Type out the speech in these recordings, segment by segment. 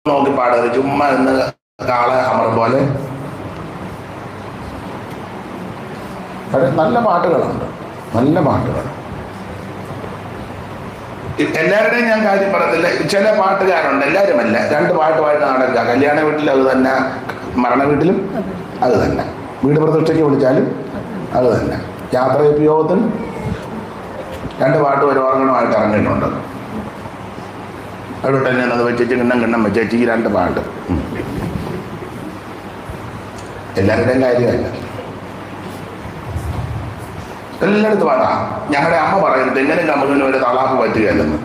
നോക്കി പാടരുത്, ചുമ്മാ ഇന്ന് കാളെ അമർ പോലെ. നല്ല പാട്ടുകളുണ്ട്, നല്ല പാട്ടുകൾ. എല്ലാവരുടെയും ഞാൻ കാര്യം പറയത്തില്ല. ചില പാട്ടുകാരുണ്ട്, എല്ലാവരുമല്ല. 2 പാട്ടുമായിട്ട് നടക്കുക. കല്യാണ വീട്ടിൽ അത് തന്നെ, മരണ വീട്ടിലും അത് തന്നെ, വീട് പ്രതിഷ്ഠയ്ക്ക് വിളിച്ചാലും അത് തന്നെ, യാത്രയോഗത്തിൽ 2 പാട്ട് ഒരു ഓർഗണമായിട്ട് ഇറങ്ങിയിട്ടുണ്ട്. അവിടെ തന്നെ അത് വെച്ചേച്ച് കിണ്ണം വെച്ചേച്ച് ഈ 2 പാട്ട്. എല്ലാവരുടെയും കാര്യമല്ല, എല്ലായിടത്തും പാടാ. ഞങ്ങളുടെ അമ്മ പറയുന്നത് എങ്ങനെ നമുക്ക് ഒരു തളാപ്പ് പറ്റുകയല്ലെന്ന്.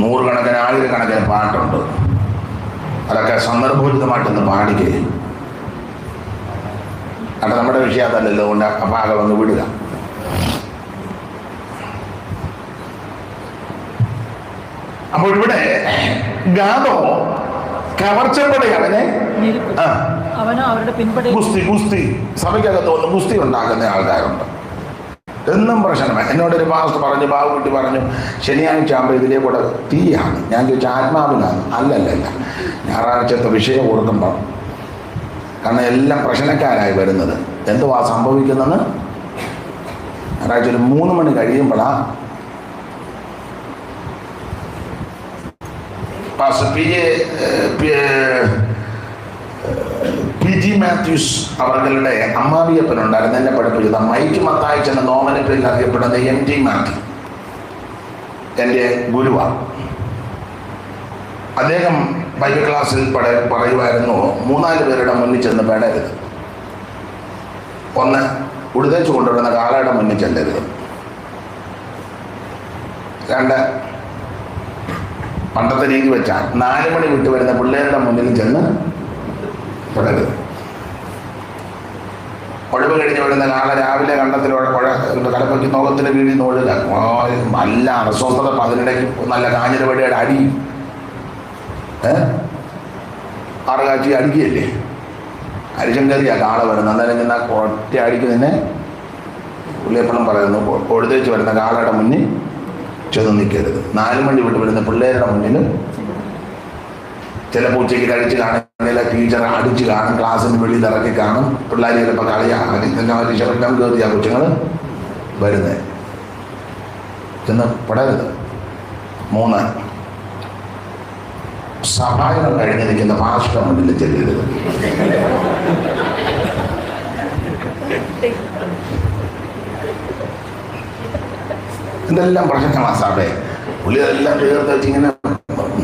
100 കണക്കിന് 1000 കണക്കിന് പാട്ടുണ്ട്. അതൊക്കെ സന്ദർഭോചിതമായിട്ടൊന്ന് പാടിക്കേ. അത് നമ്മുടെ വിഷയം അതല്ലല്ലോ, കൊണ്ട് അപ്പം ആകെ വന്ന് വിടുക. അപ്പോൾ ഇവിടെ ഗാദോ കവർച്ചപ്പടെ അവനെ ഗുസ്തി സഭയ്ക്കകത്ത് വന്ന് ഗുസ്തി ഉണ്ടാക്കുന്ന ആൾക്കാരുണ്ട്. എന്നും പ്രശ്നമാണ്. എന്നോടൊരു പാസ്റ്റർ പറഞ്ഞു, ബാബുകുട്ടി പറഞ്ഞു, ശനിയാഴ്ച ആകുമ്പോൾ ഇതിലേ കൂടെ തീയാണ്. ഞാൻ ചോദിച്ചു ആത്മാവിലാണ്. അല്ലല്ല, ഞായറാഴ്ചത്തെ വിഷയം കൊടുക്കുമ്പോൾ, കാരണം എല്ലാം പ്രശ്നക്കാരായി വരുന്നത്. എന്തുവാ സംഭവിക്കുന്നത്? ഞായറാഴ്ച ഒരു 3 മണി കഴിയുമ്പോഴാണ് PG മാത്യൂസ് അവരുടെ അമ്മാവിയപ്പനുണ്ടായിരുന്നു, എന്നെ പഠിപ്പിച്ചത്. മൈക്ക് മത്തായിച്ചെന്ന നോമന പേരിൽ അറിയപ്പെടുന്ന MG മാത്യു എൻ്റെ ഗുരുവാണ്. അദ്ദേഹം ബൈബിൾ ക്ലാസ്സിൽ പറയുമായിരുന്നു, 3-4 പേരുടെ മുന്നിൽ ചെന്ന് പെടരുത്. 1, ഉടുതേച്ച് കൊണ്ടുവരുന്ന കാളയുടെ മുന്നിൽ ചെല്ലരുത്. 2, പണ്ടത്തെ രീതി വെച്ചാൽ 4 മണി വിട്ട് വരുന്ന പിള്ളേരുടെ മുന്നിൽ ചെന്ന് പെടരുത്. ഒഴിവ് കഴിഞ്ഞ് വരുന്ന കാള രാവിലെ കണ്ടത്തിൽ കലപ്പയ്ക്ക് നോകത്തിന് കീഴിൽ നോഴുക. നല്ല അസ്വസ്ഥത. അതിനിടയ്ക്ക് നല്ല കാഞ്ഞിരവടിയുടെ അടി, 6 കാച്ചി അടിക്കുകയല്ലേ, അരിശങ്കറിയാ കാള വരുന്നത്. അന്നേരം ചെന്ന ഒറ്റ അടിക്ക് തന്നെ പുള്ളിയെപ്പോഴും പറയുന്നു, ഒഴുതേച്ച് വരുന്ന കാളയുടെ മുന്നിൽ ചെന്ന് നിൽക്കരുത്. 4 മണി വിട്ട് വരുന്ന പിള്ളേരുടെ മുന്നിൽ. ചില പൂച്ചയ്ക്ക് കഴിച്ച് കാണും, ടീച്ചർ അടിച്ച് കാണും, ക്ലാസ്സിന് വെളിയിൽ ഇറക്കി കാണും, പിള്ളേർ ചിലപ്പോൾ കളിയാകും, ശബ്ദം കയറിയാ കൊച്ചുങ്ങൾ വരുന്നത്. ചെന്ന് പെടരുത്. 3, സഭായം കഴിഞ്ഞ് നിൽക്കുന്ന പാസ്റ്റർ മുന്നിൽ ചെല്ലരുത്. ഇതെല്ലാം പ്രശ്നങ്ങളാണ് സഭയെ. പുള്ളി അതെല്ലാം ചേർത്ത് വെച്ച് ഇങ്ങനെ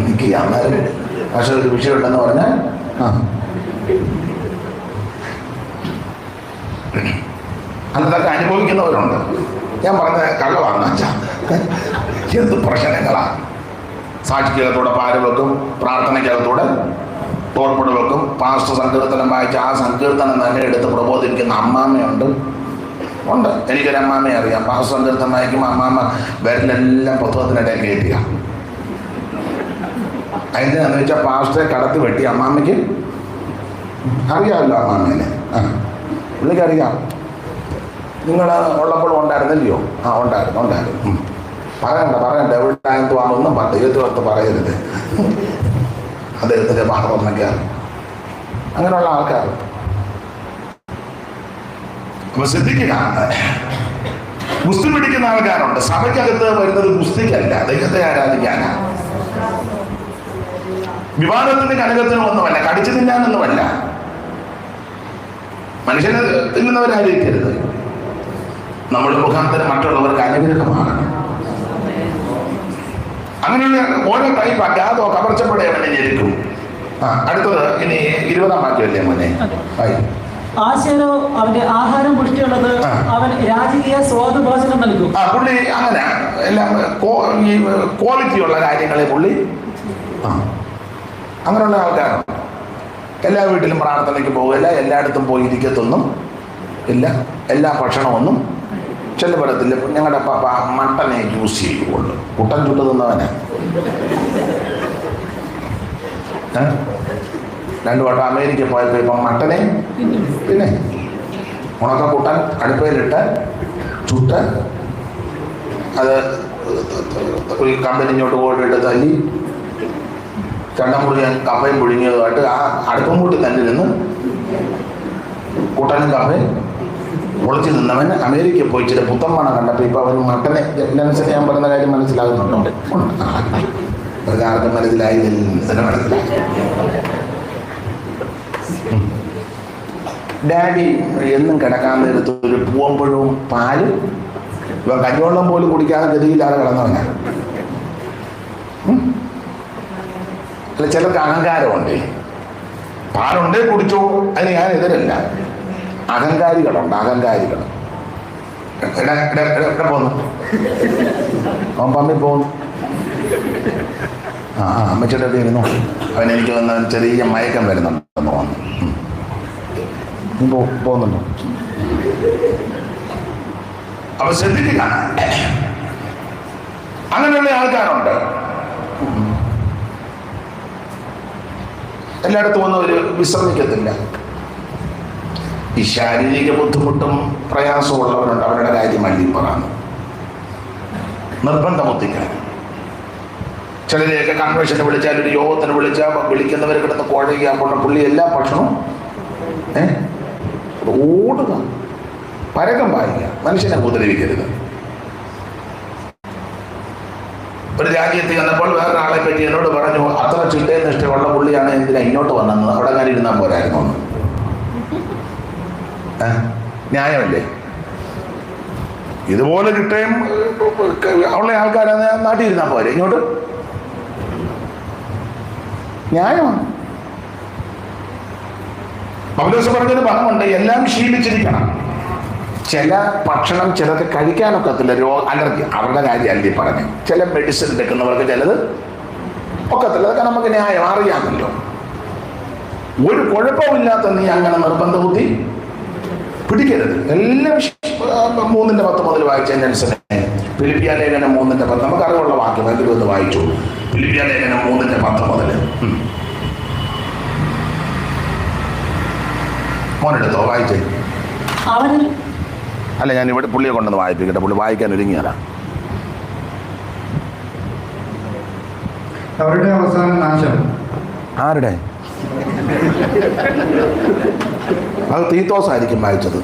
നിൽക്കുക. അന്നേരം പക്ഷെ ഒരു വിഷയമുണ്ടെന്ന് പറഞ്ഞാൽ അതൊക്കെ അനുഭവിക്കുന്നവരുണ്ട്. ഞാൻ പറഞ്ഞ കള്ളമാണ് വെച്ചാൽ എന്ത് പ്രശ്നങ്ങളാണ്. സാക്ഷിക്കകത്തൂടെ പാര് വെക്കും, പ്രാർത്ഥനയ്ക്കകത്തൂടെ തോർപ്പിട് വെക്കും. പാസ്റ്റർ സങ്കീർത്തനം വായിച്ച് ആ സങ്കീർത്തനം തന്നെ എടുത്ത് പ്രബോധിപ്പിക്കുന്ന അമ്മാമ്മയുണ്ട്. എനിക്കൊരു അമ്മാമ്മയെ അറിയാം. പാസ്റ്റർ സങ്കീർത്തനം വായിക്കുമ്പോൾ അമ്മാമ്മ വിരലെല്ലാം പുസ്തകത്തിനിടയിൽ കയറ്റുക. അതിനെന്ന് വെച്ചാൽ പാസ്റ്ററെ കടത്തി വെട്ടി അമ്മാമ്മയ്ക്ക് അറിയാമല്ലോ. അമ്മാമ്മേനെ പുള്ളിക്കറിയാം. നിങ്ങൾ ഉള്ളപ്പോഴും ഉണ്ടായിരുന്നില്ലയോ? ഉണ്ടായിരുന്നു. പറയണ്ട എവിടെ ആണെന്ന് ദൈവത്തിനകത്ത് പറയരുത്. അദ്ദേഹത്തിൻ്റെ ഭാഗമൊന്നൊക്കെ അങ്ങനെയുള്ള ആൾക്കാർ. അപ്പൊ ശ്രദ്ധിക്കുക, ഗുസ്തി പിടിക്കുന്ന ആൾക്കാരുണ്ട്. സഭയ്ക്കകത്ത് വരുന്നത് ഗുസ്തിക്കല്ല, ദൈവത്തെ ആരാധിക്കാനാണ്. വിവാദത്തിന് കനകത്തിനും ഒന്നുമല്ല, കടിച്ചു തിന്നാനൊന്നുമല്ല. മനുഷ്യനെ തിന്നുന്നവരായിരിക്കരുത്. നമ്മുടെ മുഖാന്തരം മറ്റുള്ളവർക്ക് അനുഗ്രഹമാണ്. അങ്ങനെയുള്ള ഓരോ ടൈപ്പ് അഗാധോ കവർച്ചപ്പെടേവനെ ഞെരുക്കും. അടുത്തത് ഇനി 20-ാം വാക്യമല്ലേ മോനെ? ആശയനോ അവന്റെ ആഹാരം പുഷ്ടിയുള്ളത്, അവൻ രാജകീയ സ്വാദുഭാഷണം നൽകും. പുള്ളി അങ്ങനെ എല്ലാം ക്വാളിറ്റിയുള്ള കാര്യങ്ങളെ പുള്ളി അങ്ങനെയുള്ള ആൾക്കാരാണ്. എല്ലാ വീട്ടിലും പ്രാർത്ഥനയ്ക്ക് പോകില്ല, എല്ലായിടത്തും പോയി ഇരിക്കത്തൊന്നും ഇല്ല, എല്ലാ ഭക്ഷണമൊന്നും ചെല്ലപ്പെടത്തില്ല. ഞങ്ങളുടെ പപ്പ മട്ടനെ യൂസ് ചെയ്യുള്ളൂ. കുട്ടൻ ചുട്ട് തിന്നവനെ 2 വട്ടം അമേരിക്ക പോയപ്പോൾ ഇപ്പം മട്ടനെ പിന്നെ ഉണക്കക്കുട്ടൻ അടുപ്പയിലിട്ട് ചുട്ട് അത് ഒരു കമ്പനി ഇങ്ങോട്ട് പോയിട്ട് തല്ലി ചണ്ടം മുറിയാൻ കപ്പയും പുഴുങ്ങിയതുമായിട്ട് ആ അടുപ്പം കൂട്ടി തന്നെ നിന്ന് കൂട്ടാനും കപ്പയും ഒളിച്ചു നിന്നവൻ അമേരിക്കയിൽ പോയി ചില പുത്തമ്മണം കണ്ടപ്പോൾ ഇപ്പൊ അവൻ മട്ടനെ ജനസനെ ഞാൻ പറയുന്ന കാര്യം മനസ്സിലാകുന്നുണ്ടോ? ആർക്കും മനസ്സിലായില്ല, മനസ്സിലായി. ഡാഡി എന്നും കിടക്കാൻ നേരത്ത് ഒരു പൂവമ്പഴവും പാലും ഇവ കഞ്ഞിവെള്ളം പോലും കുടിക്കാതെ ഗതിയില്ലാതെ കിടന്നവനാ. അല്ല, ചിലർക്ക് അഹങ്കാരമുണ്ട്. പാലുണ്ടേ കുടിച്ചോ, അതിന് ഞാൻ എതിരല്ല. അഹങ്കാരികളുണ്ട്, അഹങ്കാരികൾ. എവിടെ പോന്നു? അവൻ പമ്മിൽ പോകുന്നു. അമ്മച്ചിയുടെ അടുത്ത് ഇരുന്നു. അവൻ എനിക്ക് വന്ന ചെറിയ മയക്കം വരുന്നുണ്ടെന്ന് തോന്നുന്നു. നീ പോകുന്നുണ്ടോ? അവ ശ്രദ്ധിക്കുക. അങ്ങനെയുള്ള ആൾക്കാരുണ്ട്. എല്ലായിടത്തും വന്നവര് വിശ്രമിക്കത്തില്ല. ഈ ശാരീരിക ബുദ്ധിമുട്ടും പ്രയാസവും ഉള്ളവരുണ്ട്. അവരുടെ കാര്യം അല്ലിപ്പറാണ് നിർബന്ധബുദ്ധിക്കാൻ. ചിലരെയൊക്കെ കൺവെൻഷന് വിളിച്ചാൽ, ഒരു യോഗത്തിന് വിളിച്ചാൽ വിളിക്കുന്നവരെ കിടന്ന് കുഴയ്ക്കുക. പുള്ളി എല്ലാ ഭക്ഷണവും ഓടുക, പരകം വായിക്കുക. മനുഷ്യനെ ഉപദ്രവിക്കരുത്. ഒരു രാജ്യത്ത് ചെന്നപ്പോൾ വേറൊരാളെ പറ്റി എന്നോട് പറഞ്ഞു, അത്ര ചിട്ടയെന്ന് ഇഷ്ടമുള്ള പുള്ളിയാണ്, എന്തിനാ ഇങ്ങോട്ട് വന്നത്? അവിടെ ഞാൻ ഇരുന്നാൽ പോരായിരുന്നു. ന്യായമല്ലേ? ഇതുപോലെ ചിട്ടയും ഉള്ള ആൾക്കാരാണ് നാട്ടിൽ ഇരുന്നാൽ പോരെ, ഇങ്ങോട്ട് ന്യായമാണ്. പൗലോസ് പറഞ്ഞൊരു പദമുണ്ട്, എല്ലാം ശീലിച്ചിരിക്കണം. ചില ഭക്ഷണം ചിലർക്ക് കഴിക്കാനൊക്കത്തില്ല, അലർജി, അവരുടെ കാര്യമല്ലേ പറഞ്ഞു. ചില മെഡിസിൻ എടുക്കുന്നവർക്ക് ചിലത് ഒക്കത്തില്ല. അതൊക്കെ നമുക്ക് ന്യായം അറിയാമല്ലോ. ഒരു കുഴപ്പമില്ലാത്ത നീ അങ്ങനെ നിർബന്ധ ബുദ്ധി പിടിക്കരുത്. എല്ലാം 3:10 മുതൽ വായിച്ചതിനനുസരിച്ച് ഫിലിപ്പിയ ലേഖനം 3:10 നമുക്ക് അറിവുള്ള വാക്യം എങ്കിലും ഒന്ന് വായിച്ചു. ഫിലിപ്പിയ ലേഖനം 3:10 മുതൽ മോനെടുത്തോ, വായിച്ചേ. അല്ല, ഞാൻ ഇവിടെ പുള്ളിയെ കൊണ്ടൊന്ന് വായിപ്പിക്കട്ടെ. പുള്ളി വായിക്കാൻ ഒരുങ്ങിയല്ല. അവരുടെ അവസാന നാശം. ആരുടെ? അത് തീത്തോസ് ആയിരിക്കും വായിച്ചത്.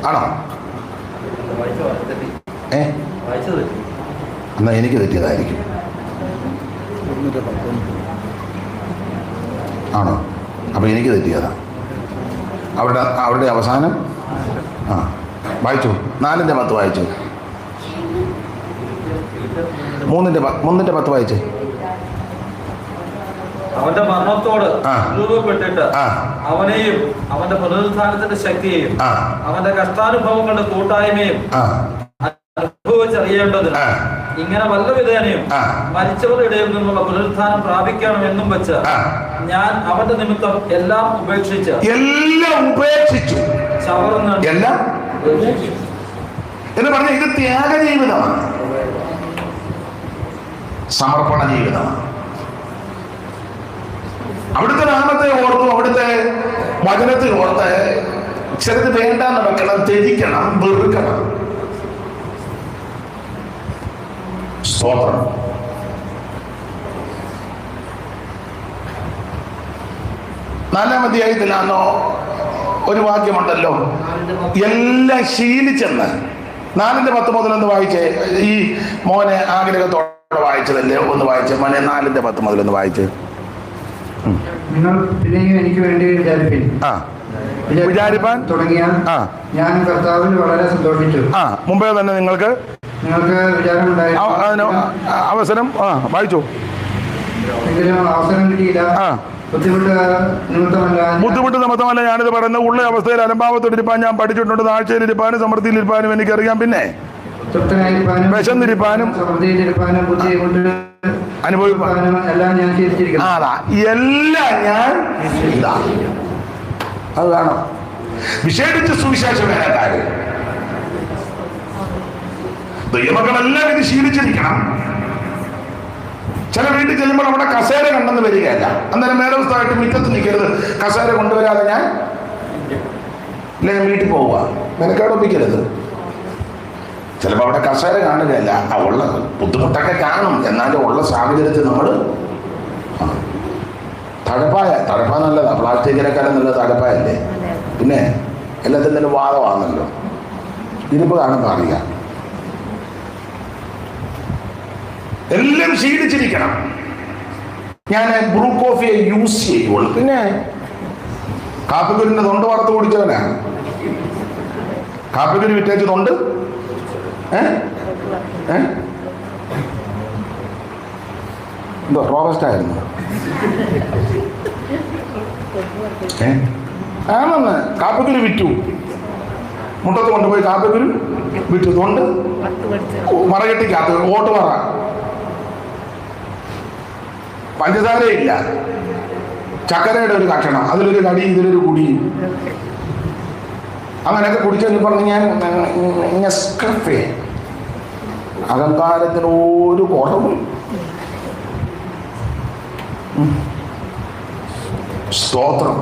ആണോ? എന്നാ എനിക്ക് തെറ്റിയതായിരിക്കും. ആണോ? അപ്പൊ എനിക്ക് തെറ്റിയതാ. അവരുടെ അവസാനം വായിച്ചു. 4:10 വായിച്ചു. 3:10 വായിച്ചേ. അവന്റെ മരണത്തോട് രൂപപ്പെട്ടിട്ട് അവനെയും അവന്റെ പുനരുത്ഥാനത്തിന്റെ ശക്തിയെയും അവന്റെ കഷ്ടാനുഭവങ്ങളുടെ കൂട്ടായ്മയും അനുഭവിച്ചറിയേണ്ടതിന് ഇങ്ങനെ വല്ല വിധേനയും മരിച്ചവരുടെ ഇടയിൽ നിന്നുള്ള പുനരുത്ഥാനം പ്രാപിക്കണമെന്നും വെച്ച് ഞാൻ അവന്റെ നിമിത്തം എല്ലാം ഉപേക്ഷിച്ചു എല്ലാം എന്ന് പറഞ്ഞ ഇത് ത്യാഗ ജീവിതമാണ്, സമർപ്പണ ജീവിതമാണ്. അവിടുത്തെ നാമത്തെ ഓർത്തു, അവിടുത്തെ വചനത്തെ ഓർത്ത് ചിലത് വേണ്ടാന്ന് വെക്കണം, ത്യജിക്കണം, വെറുക്കണം. സ്തോത്രം. നാലാം അധ്യായത്തിലാണോ ഒരു വാക്യമുണ്ടല്ലോ, എല്ലാം ശീലിച്ചെന്ന്. 4:10 മുതലൊന്ന് വായിച്ചേ. ഈ മോനെ ആഗ്രഹത്തോടെ വായിച്ചതല്ലേ, ഒന്ന് വായിച്ചേ മോനെ. 4:10 മുതലൊന്ന് വായിച്ചേ. നിങ്ങൾ പിന്നെയും എനിക്ക് വേണ്ടി വിചാരിപ്പാൻ തുടങ്ങിയാൽ ഞാൻ കർത്താവിൽ വളരെ സന്തോഷിച്ചു. മുമ്പേ തന്നെ നിങ്ങൾക്ക് വിചാരമുണ്ടായി, അവസരം വായിച്ചു, എങ്കിലും അവസരം കിട്ടിയില്ല. ബുദ്ധിമുട്ട് നിമിത്തമല്ല ഞാനിത് പറയുന്നത്. ഉള്ള അവസ്ഥയിൽ അലംഭാവത്തോടിരിപ്പാൻ ഞാൻ പഠിച്ചിട്ടുണ്ട്. ആഴ്ചയിലിരിപ്പാനും സമൃദ്ധിയിലിരിപ്പാനും എനിക്കറിയാം. പിന്നെ വിശന്നിരിപ്പാനും അനുഭവിപ്പാനും എല്ലാം ഞാൻ അത് കാണാം. വിശേഷിച്ച് സുവിശേഷ വേലക്കാര് ദൈവമക്കളെല്ലാം ഇത് ശീലിച്ചിരിക്കണം. ചില വീട്ടിൽ ചെല്ലുമ്പോൾ അവിടെ കസേര കണ്ടെന്ന് വരികയല്ല. അന്നേരം മേലവസ്ഥയായിട്ട് മുറ്റത്ത് നിൽക്കരുത്, കസേര കൊണ്ടുവരാതെ ഞാൻ ഇല്ല ഞാൻ വീട്ടിൽ പോവുക, നിനക്കവിടെ ഒപ്പിക്കരുത്. ചിലപ്പോൾ അവിടെ കസേര കാണുകയല്ല, ഉള്ള ബുദ്ധിമുട്ടൊക്കെ കാണും, എന്നാലും ഉള്ള സാഹചര്യത്തിൽ നമ്മൾ തഴപ്പ നല്ലതാണ്. പ്ലാസ്റ്റിക്കിനെക്കാളും നല്ല തഴപ്പായല്ലേ. പിന്നെ എല്ലാത്തിനും തന്നെ വാദമാണല്ലോ, ഇരുമ്പ് കാണുമ്പോൾ അറിയാം. എല്ലാം ശീലിച്ചിരിക്കണം. ഞാൻ ബ്രൂ കോഫിയെ യൂസ് ചെയ്യുള്ളൂ. പിന്നെ കാപ്പിക്കുരിന്റെ തൊണ്ട് വറുത്ത് കുടിച്ചവനാ. കാപ്പിക്കുരി വിറ്റേച്ച് തൊണ്ട് എന്തോ റോബസ്റ്റ് ആയിരുന്നു. ആണെന്ന് കാപ്പിക്കുരി വിറ്റു, മുട്ടത്ത് കൊണ്ടുപോയി കാപ്പിക്കുരി വിറ്റു, തൊണ്ട് മറകെട്ടിക്കകത്ത് ഓട്ട് പറ, പഞ്ചസാരയില്ല, ചക്കരയുടെ ഒരു കഷണം, അതിലൊരു കടി ഇതിലൊരു കുടി, അങ്ങനെയൊക്കെ കുടിച്ചു പറഞ്ഞ് ഞാൻ നെസ്കഫേ. അഹങ്കാരത്തിന് ഒരു കുറവും. സ്തോത്രം.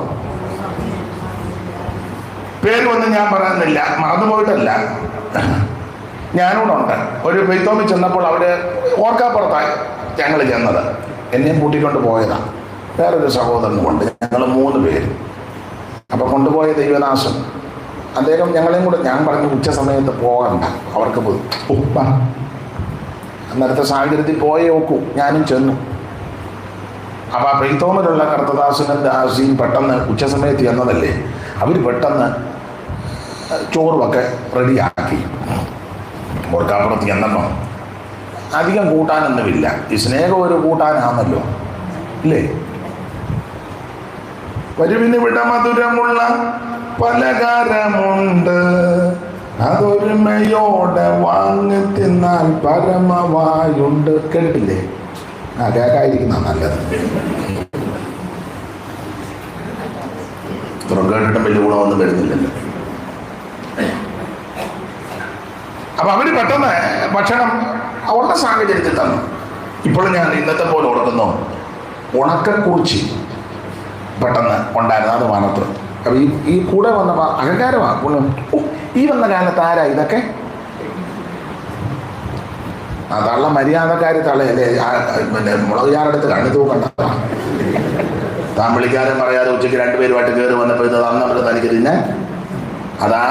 പേര് ഒന്നും ഞാൻ പറയുന്നില്ല, മറന്നുപോയിട്ടല്ല. ഞാനിവിടെ ഉണ്ട്. ഒരു പെയ്ത്തോമിൽ ചെന്നപ്പോൾ അവിടെ ഓർക്കാപ്പുറത്തായി ഞങ്ങൾ ചെന്നത്, എന്നെ കൂട്ടിക്കൊണ്ട് പോയതാണ്. വേറൊരു സഹോദരനും കൊണ്ട് ഞങ്ങൾ 3 പേര്. അപ്പൊ കൊണ്ടുപോയ ദൈവനാശം അദ്ദേഹം ഞങ്ങളെയും കൂടെ, ഞാൻ പറഞ്ഞു ഉച്ച സമയത്ത് പോകണ്ട, അവർക്ക് അന്നേരത്തെ സാഹചര്യത്തിൽ പോയേ നോക്കൂ. ഞാനും ചെന്നു. അപ്പൊ ആ പെയ്ത്തോമിലുള്ള കർത്തദാസനും ദാസിയും പെട്ടെന്ന് ഉച്ച സമയത്ത് ചെന്നതല്ലേ, അവർ പെട്ടെന്ന് ചോറുമൊക്കെ റെഡിയാക്കി. ഓർക്കാപ്പുറത്ത് ചെന്നപ്പോൾ അധികം കൂട്ടാനൊന്നുമില്ല. ഈ സ്നേഹം ഒരു കൂട്ടാനാണല്ലോ, ഇല്ലേ? വരുവിന് വിട മധുരമുള്ള പലകാരമുണ്ട്, അതൊരുമയോടെ വാങ്ങി തിന്നാൽ പരമവായുണ്ട്. കേട്ടില്ലേ? കേൾക്കാതിരിക്കുന്ന നല്ലത്. കേട്ടിട്ടും വലിയ ഗുണമൊന്നും വരുന്നില്ലല്ലോ. അപ്പൊ അവര് പെട്ടെന്ന് ഭക്ഷണം അവരുടെ സാഹചര്യത്തിൽ തന്നു. ഇപ്പോഴും ഞാൻ ഇന്നത്തെ പോലെ ഓർക്കുന്നു, ഉണക്കക്കുറിച്ചി പെട്ടെന്ന് ഉണ്ടായിരുന്നു, അത് മാത്രം. അപ്പൊ ഈ കൂടെ വന്നപ്പോ അഹങ്കാരമാണ്. ഈ വന്ന കാലത്ത് ആരാ ഇതൊക്കെ? ആ തള്ള മര്യാദക്കാര് തള്ളയല്ലേ. പിന്നെ മുളക് ചാറെടുത്ത് കണ്ണു തൂക്കണ്ട. താൻ വിളിക്കാനും പറയാതെ ഉച്ചയ്ക്ക് 2 പേരുമായിട്ട് കയറി വന്നപ്പോൾ ഇത് തന്നപ്പോൾ തനിക്ക് തിന്നെ അതാ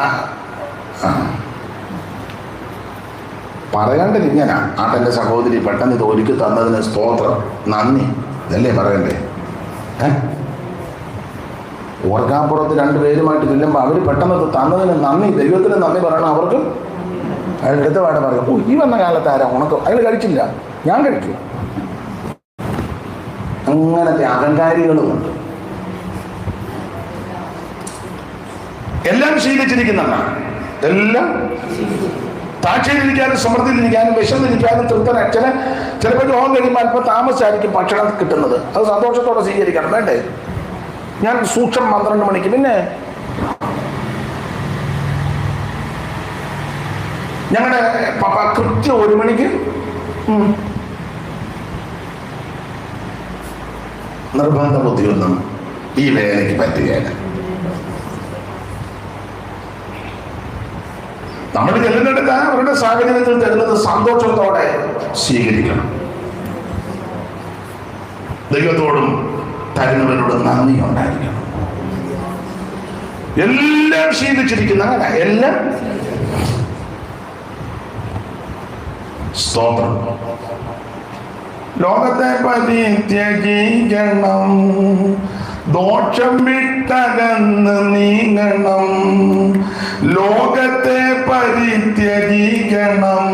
പറയേണ്ടത് ഇങ്ങനെ. ആട്ടെൻ്റെ സഹോദരി പെട്ടെന്ന് ഇത് ഒരുക്കി തന്നതിന് സ്തോത്രം, നന്ദി, ഇതല്ലേ പറയണ്ടേ? ഓർക്കാപ്പുറത്ത് 2 പേരുമായിട്ട് ചെല്ലുമ്പോൾ അവർ പെട്ടെന്ന് തന്നതിന് നന്ദി, ദൈവത്തിന് നന്ദി പറയണം. അവർക്ക് അടുത്ത പാടെ പറയും, ഈ വന്ന കാലത്ത് ആരാ ഉണക്കം? അയാൾ കഴിച്ചില്ല, ഞാൻ കഴിച്ചു. അങ്ങനത്തെ അഹങ്കാരികളുമുണ്ട്. എല്ലാം ശീലിച്ചിരിക്കുന്നതാണ്. എല്ലാം താഴ്ചയിലിരിക്കാനും സമൃദ്ധിയിലിരിക്കാനും വിശന്നിരിക്കാനും ചിലപ്പോൾ രോഗം കഴിയുമ്പോൾ അല്പം താമസിച്ചായിരിക്കും ഭക്ഷണം കിട്ടുന്നത്. അത് സന്തോഷത്തോടെ സ്വീകരിക്കണം, വേണ്ടേ? ഞാൻ സൂക്ഷം 12 മണിക്ക്, പിന്നെ ഞങ്ങളുടെ പപ്പ കൃത്യം 1 മണിക്ക് നിർബന്ധ ബുദ്ധിയൊന്നും ഈ വേലയ്ക്ക് പറ്റുകയില്ല. നമ്മൾ ചെല്ലുന്നിടത്ത് അവരുടെ സാഹചര്യത്തിൽ തരുന്നത് സന്തോഷത്തോടെ സ്വീകരിക്കണം. ദൈവത്തോടും തരുന്നവരോടും നന്ദി ഉണ്ടായിരിക്കണം. എല്ലാം ശീലിച്ചിരിക്കുന്ന അങ്ങനെ എല്ലാം സ്തോത്രം. ലോകത്തെ പരിത്യജിക്കണം, ദോഷം വിട്ടകന്ന് നീങ്ങണം. ലോകത്തെ പരിത്യജിക്കണം,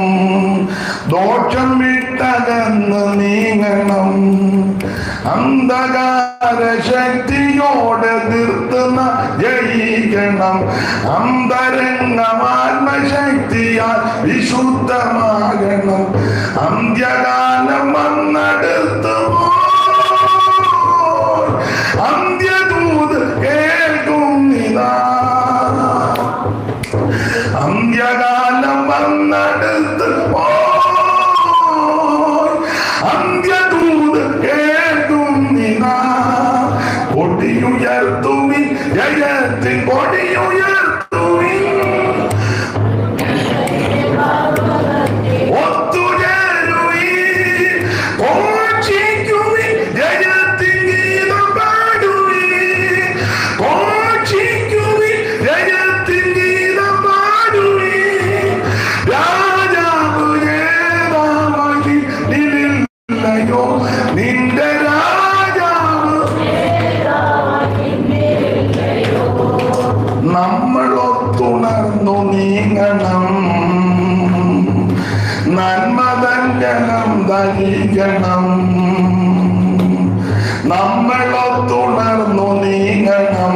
ദോഷം വിട്ടകന്ന് നീങ്ങണം. അന്ധകാര ശക്തിയോടെ തീർത്തുന്ന ജയിക്കണം. അന്തരംഗമാത്മശക്തിയാൽ വിശുദ്ധമാകണം. അന്ത്യകാലം വന്നെടുത്തു അന്ത്യദൂത് കേൾക്കുന്നിതാ. അന്ത്യകാലം വന്നെടുത്ത് അന്ത്യദൂത് കേൾക്കുന്നിതാ. കൊടിയുയർത്തുവിൻ, ജയത്തിൻ കൊടിയുയർത്തുവിൻ. ജീവിക്കണം, നമ്മളൊത്തുണർന്നു നീങ്ങണം,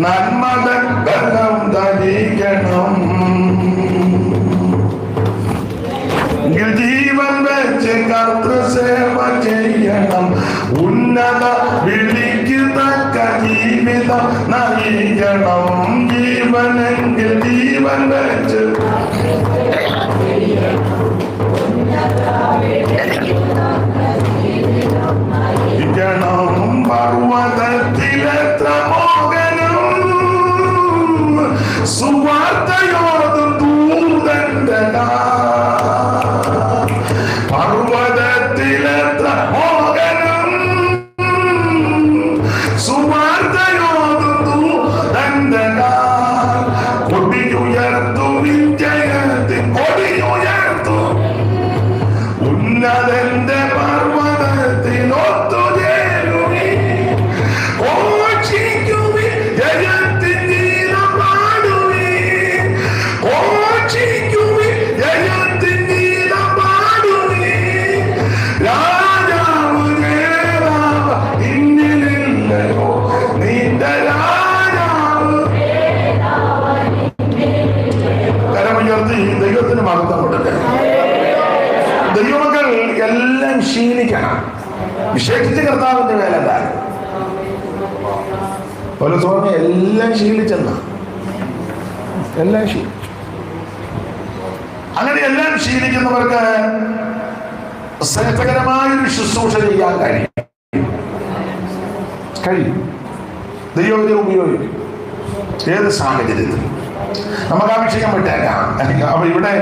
നന്മതൻ ബലം ധരിക്കണം, ജീവൻ വെച്ച് കർത്തൃസേവ ചെയ്യണം, ഉന്നത വിളിക്ക് തക്ക ജീവിതം നയിക്കണം, ജീവനെങ്കിൽ ജീവൻ വെച്ച് പർവ്വതത്തിലെത്ര മോഹനം, സുവാർത്തയോടും ദൂതന്റെ പർവ്വതത്തിലെത്ര മോഹനം, സുവാർത്തയോടും ദൂതന്റെ കൊടിയുയർത്തു വിജയത്തിൽ കൊടിയുയർത്തു, ഉന്നതന്റെ പർവ്വതത്തിനൊത്തുചേരുവി, ഘോഷിക്കുവി ജയത്തിൻ ഗീതം പാടുവി, ഘോഷിക്കുവി ജയത്തിൻ ഗീതം പാടുവി, രാജാവ് നേതാവ് ഇന്നില്ലയോ നിന്റെ രാജാവ്. കരമുയർത്തി ദൈവത്തിന് മഹത്വം കൊടുക്കുക. ദൈവമക്കൾ എല്ലാം ശീലിക്കണം. വിശേഷിച്ച് കർത്താവിന്റെ വേലക്കാർ ഒരു സ്വാമി എല്ലാം ശീലിച്ചെന്ന എല്ലാം ശീലിച്ചു. അങ്ങനെ എല്ലാം ശീലിക്കുന്നവർക്ക് ശ്രേഷ്ഠകരമായൊരു ശുശ്രൂഷ ചെയ്യാൻ കഴിയും. ദൈവത്തെ ഉപയോഗിക്കും ഏത് സാഹചര്യത്തിൽ. നമുക്ക് ആ വിഷയം വിട്ടേക്കാം. അപ്പൊ ഇവിടെ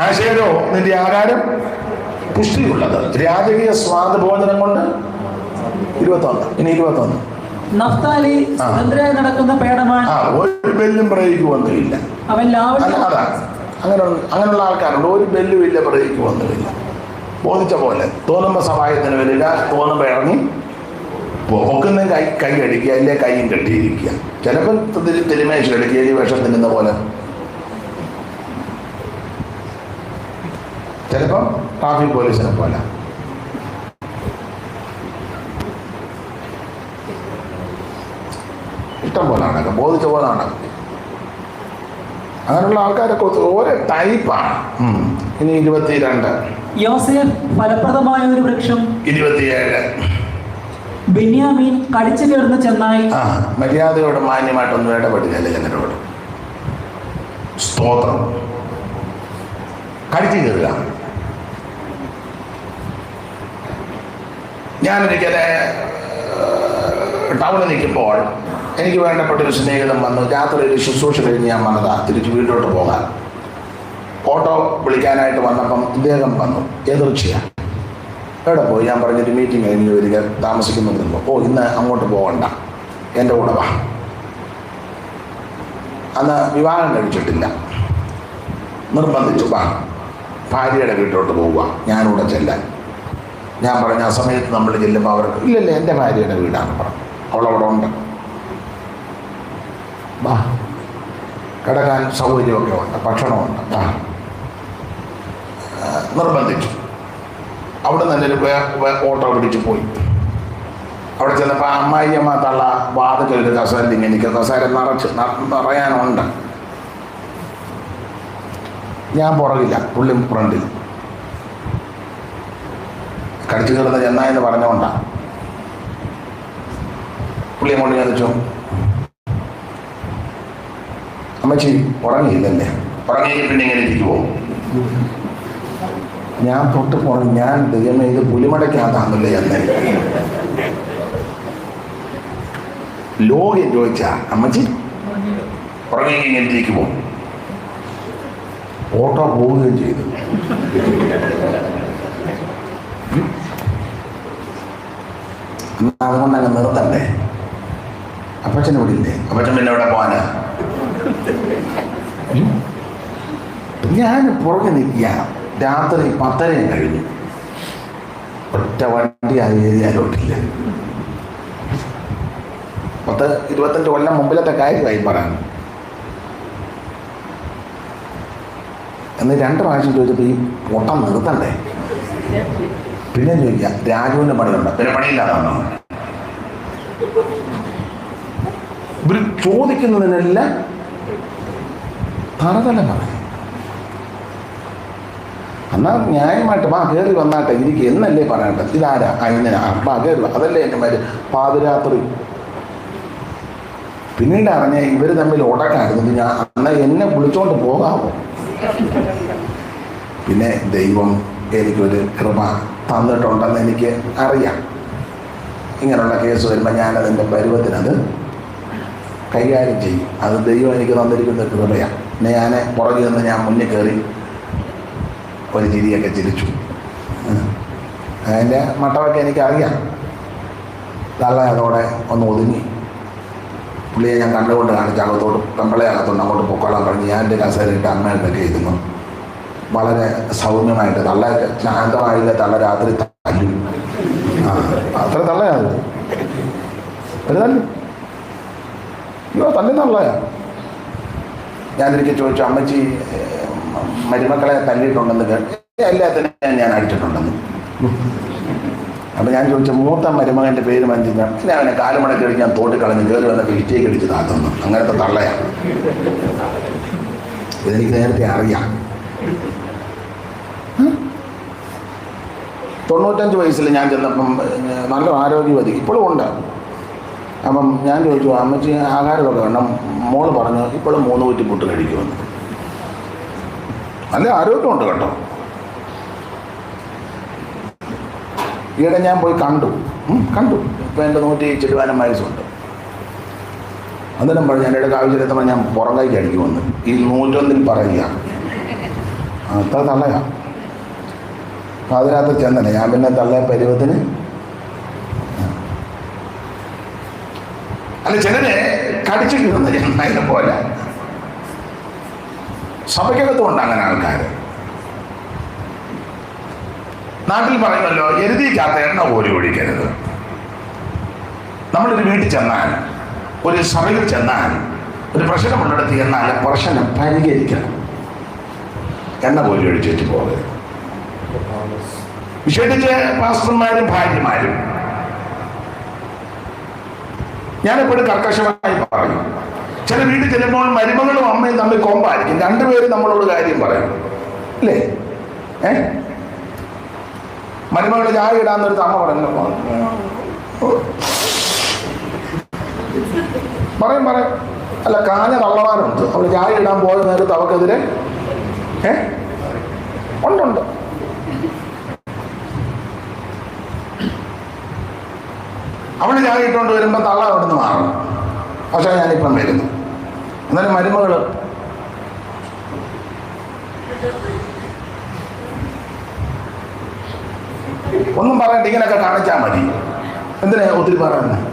ആശയരോ നിന്റെ ആഹാരം പുഷ്ടിയുള്ളത്, രാജകീയ സ്വാദഭോജനം കൊണ്ട് 21. ഇനി 21. നഫ്താലി സ്വതന്ത്രമായി നടക്കുന്ന പേടമാൻ, ഒരു ബെല്ലും പ്രയോഗിക്കുവൊന്നുമില്ല. അവൻ അതാണ് അങ്ങനെയുള്ള ആൾക്കാരുണ്ട്. ഒരു ബെല്ലും ഇല്ല, പ്രയോഗിക്കുവൊന്നുമില്ല. ബോധിച്ച പോലെ തോന്നുമ്പോ സഹായത്തിന് വരിക, തോന്നുമ്പോ ഇറങ്ങി പൊക്കുന്ന കൈ അടിക്കുക, അല്ലെ കൈയും കെട്ടിയിരിക്കുക. ചിലപ്പോൾ തിരുമേശ എടുക്കുക, ഈ വേഷം തിന്നുന്ന പോലെ. ചിലപ്പോൾ ട്രാഫിക് പോലീസിനെ പോലെ. ഇഷ്ടം പോലെ നടക്കും, ബോധിച്ച പോലെ നടക്കും. അങ്ങനെയുള്ള ആൾക്കാരൊക്കെ ഓരോ ടൈപ്പാണ്. ഇനി 22. യോസേഫ് ഫലപ്രദമായ ഒരു വൃക്ഷം. 27. ബെന്യാമീൻ കടിച്ചു കയറുന്ന ചെന്നായി. മര്യാദയോട് മാന്യമായിട്ടൊന്നും ഇടപെട്ടില്ല ജനരോട്. സ്തോത്രം. കടിച്ചു കയറുക. ഞാനൊരിക്കലെ ടൗണിൽ നിൽക്കുമ്പോൾ എനിക്ക് വേണ്ടപ്പെട്ടൊരു സ്നേഹിതം വന്നു. രാത്രി ഒരു ശുശ്രൂഷ കഴിഞ്ഞ് ഞാൻ വന്നതാ തിരിച്ച് വീട്ടിലോട്ട് പോകാൻ. ഓട്ടോ വിളിക്കാനായിട്ട് വന്നപ്പം ഇദ്ദേഹം വന്നു, എതിർച്ചയാണ്. എവിടെ പോയി? ഞാൻ പറഞ്ഞൊരു മീറ്റിംഗ് കഴിഞ്ഞ് വരിക, താമസിക്കുന്നുണ്ടല്ലോ. ഇന്ന് അങ്ങോട്ട് പോകണ്ട, എൻ്റെ കൂടെ വാ. അന്ന് വിവാഹം കഴിച്ചിട്ടില്ല, നിർബന്ധിച്ചു വാ, ഭാര്യയുടെ വീട്ടിലോട്ട് പോവുക, ഞാനിവിടെ ചെല്ലാൻ. ഞാൻ പറഞ്ഞ ആ സമയത്ത് നമ്മൾ ചെല്ലുമ്പോൾ അവർക്ക് ഇല്ലല്ലേ എൻ്റെ ഭാര്യയുടെ വീടാണ് പറഞ്ഞു, അവളവിടെ ഉണ്ട്, വാ, കിടക്കാൻ സൗകര്യമൊക്കെ ഉണ്ട്, ഭക്ഷണമുണ്ട്, വാ. നിർബന്ധിച്ചു. അവിടെ നല്ലൊരു ഓട്ടോ പിടിച്ച് പോയി. അവിടെ ചെന്നപ്പോൾ അമ്മായിയമ്മ തള്ള വാതിലൊരു കസേര എനിക്ക് കസേര നിറയാനുണ്ട്. ഞാൻ പുറകില്ല, പുള്ളി ഫ്രണ്ടിൽ. കടിച്ചു കയറുന്ന ചെന്നായെന്ന് പറഞ്ഞുകൊണ്ടാണ് പുള്ളിയെ കൊണ്ട് ഞാൻ വെച്ചു. അമ്മച്ചി ഉറങ്ങിയില്ലല്ലേ? ഉറങ്ങിയെങ്കിൽ പിന്നെ ഇങ്ങനെ ഇരിക്കുമോ? ഞാൻ തൊട്ട് പോണം. ഞാൻ ദൈവമേ ഇത് പുലിമടയ്ക്കകത്താണല്ലേ എന്ന് ലോകം ചോദിച്ച അമ്മച്ചി ഉറങ്ങിയെങ്കിൽ ഇങ്ങനെ ഇരിക്കുമോ? ഓട്ടോ പോവുകയും ചെയ്തു. അതുകൊണ്ട് അങ്ങ് നിർത്തണ്ടേ? അപ്പച്ചനെ വിടില്ലേ? അപ്പച്ചൻ പിന്നെ എവിടെ പോവാനാ? ഞാൻ പുറകെ നിൽക്കുക. രാത്രി 10:30 കഴിഞ്ഞു. ഒറ്റ വണ്ടി ആ ഏരിയയിലോട്ടില്ല. 10-25 കൊല്ലം മുമ്പിലത്തെ കാര്യമായി പറയാൻ. എന്ന് 2 പ്രാവശ്യം ചോദിച്ചപ്പോൾ ഈ പൊട്ടം നിർത്തണ്ടേ. പിന്നെ ചോദിക്കാം, രാജുവിൻ്റെ പണിയുണ്ട്, പിന്നെ പണിയില്ലാതാണോ? ഇവർ ചോദിക്കുന്നതിനെല്ലാം തറതല പറയും. എന്നാൽ ന്യായമായിട്ട് കയറി വന്നാട്ടെ, എനിക്ക് എന്നല്ലേ പറയട്ടെ, ഇതാരാ അതിനാ കയറി, അതല്ലേ എൻ്റെ മാര് പാതിരാത്രി. പിന്നീട് അറിഞ്ഞ ഇവർ തമ്മിൽ ഉടക്കായിരുന്നു. ഞാൻ എന്നാൽ എന്നെ വിളിച്ചോണ്ട് പോകാമോ? പിന്നെ ദൈവം എനിക്കൊരു കൃപ തന്നിട്ടുണ്ടെന്ന് എനിക്ക് അറിയാം. ഇങ്ങനെയുള്ള കേസ് വരുമ്പോൾ ഞാനതിൻ്റെ പരുവത്തിനത് കൈകാര്യം ചെയ്യും. അത് ദൈവം എനിക്ക് തന്നിരിക്കുന്ന കൃപയാണ്. പിന്നെ ഞാൻ പുറകിൽ നിന്ന് ഞാൻ മുന്നിൽ കയറി ഒരു ചിരിയൊക്കെ ചിരിച്ചു. അതിൻ്റെ മട്ടമൊക്കെ എനിക്കറിയാം. നല്ല അതോടെ ഒന്ന് ഒതുങ്ങി. പുള്ളിയെ ഞാൻ കണ്ടുകൊണ്ട് കാണിച്ച് അകത്തോട്ട് പെമ്പളെ അകത്തോണ്ട് അങ്ങോട്ട് പൊക്കോളാൻ പറഞ്ഞ് ഞാൻ എൻ്റെ കസേരയിട്ട് അമ്മയൊക്കെ ഇരുന്നു. വളരെ സൗമ്യമായിട്ട് തള്ള ശാന്തമായില്ല. തള്ള രാത്രി തല്ലു. അത്ര തള്ളയാണ് ഒരു തല്ലു. അയ്യോ തല്ലുന്നള്ളയാ. ഞാനൊരിക്കൽ ചോദിച്ചു, അമ്മച്ചി മരുമക്കളെ തല്ലിയിട്ടുണ്ടെന്ന് കേട്ടു. എല്ലാത്തിനും ഞാൻ അടിച്ചിട്ടുണ്ടെന്ന്. അപ്പം ഞാൻ ചോദിച്ചു, മൂത്ത മരുമകൻ്റെ പേര് മഞ്ചിഞ്ഞാൽ പിന്നെ അവനെ കാലുമടക്കി അടിച്ച് ഞാൻ തോട്ടി കളഞ്ഞ് കയറി വന്നപ്പോൾ ഇഷ്ടേക്ക് അടിച്ച് താത്തുന്നു. അങ്ങനത്തെ തള്ളയാണ്. ഇതെനിക്ക് നേരത്തെ അറിയാം. 95 വയസ്സിൽ ഞാൻ ചെന്നപ്പം നല്ല ആരോഗ്യവതി ഇപ്പോഴും ഉണ്ട്. അപ്പം ഞാൻ ചോദിച്ചു, അമ്മച്ചി ആഹാരമൊക്കെ വേണം. മോള് പറഞ്ഞു ഇപ്പോഴും 3 കുറ്റി പുട്ട് കഴിക്കുമെന്ന്. നല്ല ആരോഗ്യമുണ്ട് കേട്ടോ. ഈയിടെ ഞാൻ പോയി കണ്ടു. ഇപ്പം എൻ്റെ 170 വയസ്സുണ്ട്. അന്നേരം പറഞ്ഞു എൻ്റെ ഇടയ്ക്ക് ആവശ്യമെത്തുമ്പോൾ ഞാൻ പുറം കൈക്ക് അടിക്കുമെന്ന്. ഈ 101 പറയുക അത്ര തള്ളയാ. അതിനകത്ത് ചെന്നല്ലേ ഞാൻ പിന്നെ തള്ളയ പരുവത്തിന്. അല്ല ചിലരെ കടിച്ചിട്ടുണ്ട് അതിനെ പോലെ. സഭയ്ക്കകത്തുമുണ്ട് അങ്ങനെ ആൾക്കാർ. നാട്ടിൽ പറയുമല്ലോ, എരുതിക്കാത്ത എണ്ണ പോലും ഒഴിക്കരുത്. നമ്മളൊരു വീട്ടിൽ ചെന്നാൽ, ഒരു സഭയിൽ ചെന്നാൽ, ഒരു പ്രശ്നമുള്ളിടത്ത് ചെന്നാൽ പ്രശ്നം പരിഹരിക്കണം. എണ്ണ പോലും ഒഴിച്ചിട്ട് പോകരുത്. വിശേഷിച്ച് പാസ്റ്റർമാരും ഭാര്യമാരും. ഞാനെപ്പോഴും കർക്കശമായി പറയും, ചില വീട്ടിൽ ചെല്ലുമ്പോൾ മരുമകളും അമ്മയും തമ്മിൽ കോമ്പായിരിക്കും. 2 പേരും നമ്മളോട് കാര്യം പറയും അല്ലേ? മരുമകൾ ചായ ഇടാന്നൊരു അമ്മ പറഞ്ഞു പറയും. അല്ല കാഞ്ഞ തള്ളവാനുണ്ട്. അവൾ ചായ ഇടാൻ പോയ നേരത്ത് അവക്കെതിരെ ഉണ്ട്. അവള് ചായ ഇട്ടുകൊണ്ട് വരുമ്പോൾ തള്ള അവിടെ നിന്ന് മാറും. പക്ഷേ ഞാനിപ്പം വരുന്നു. എന്നാലും മരുമകള് ഒന്നും പറയണ്ട, ഇങ്ങനെയൊക്കെ കാണിച്ചാൽ മതി. എന്തിനാ ഒത്തിരി പറയുന്നത്?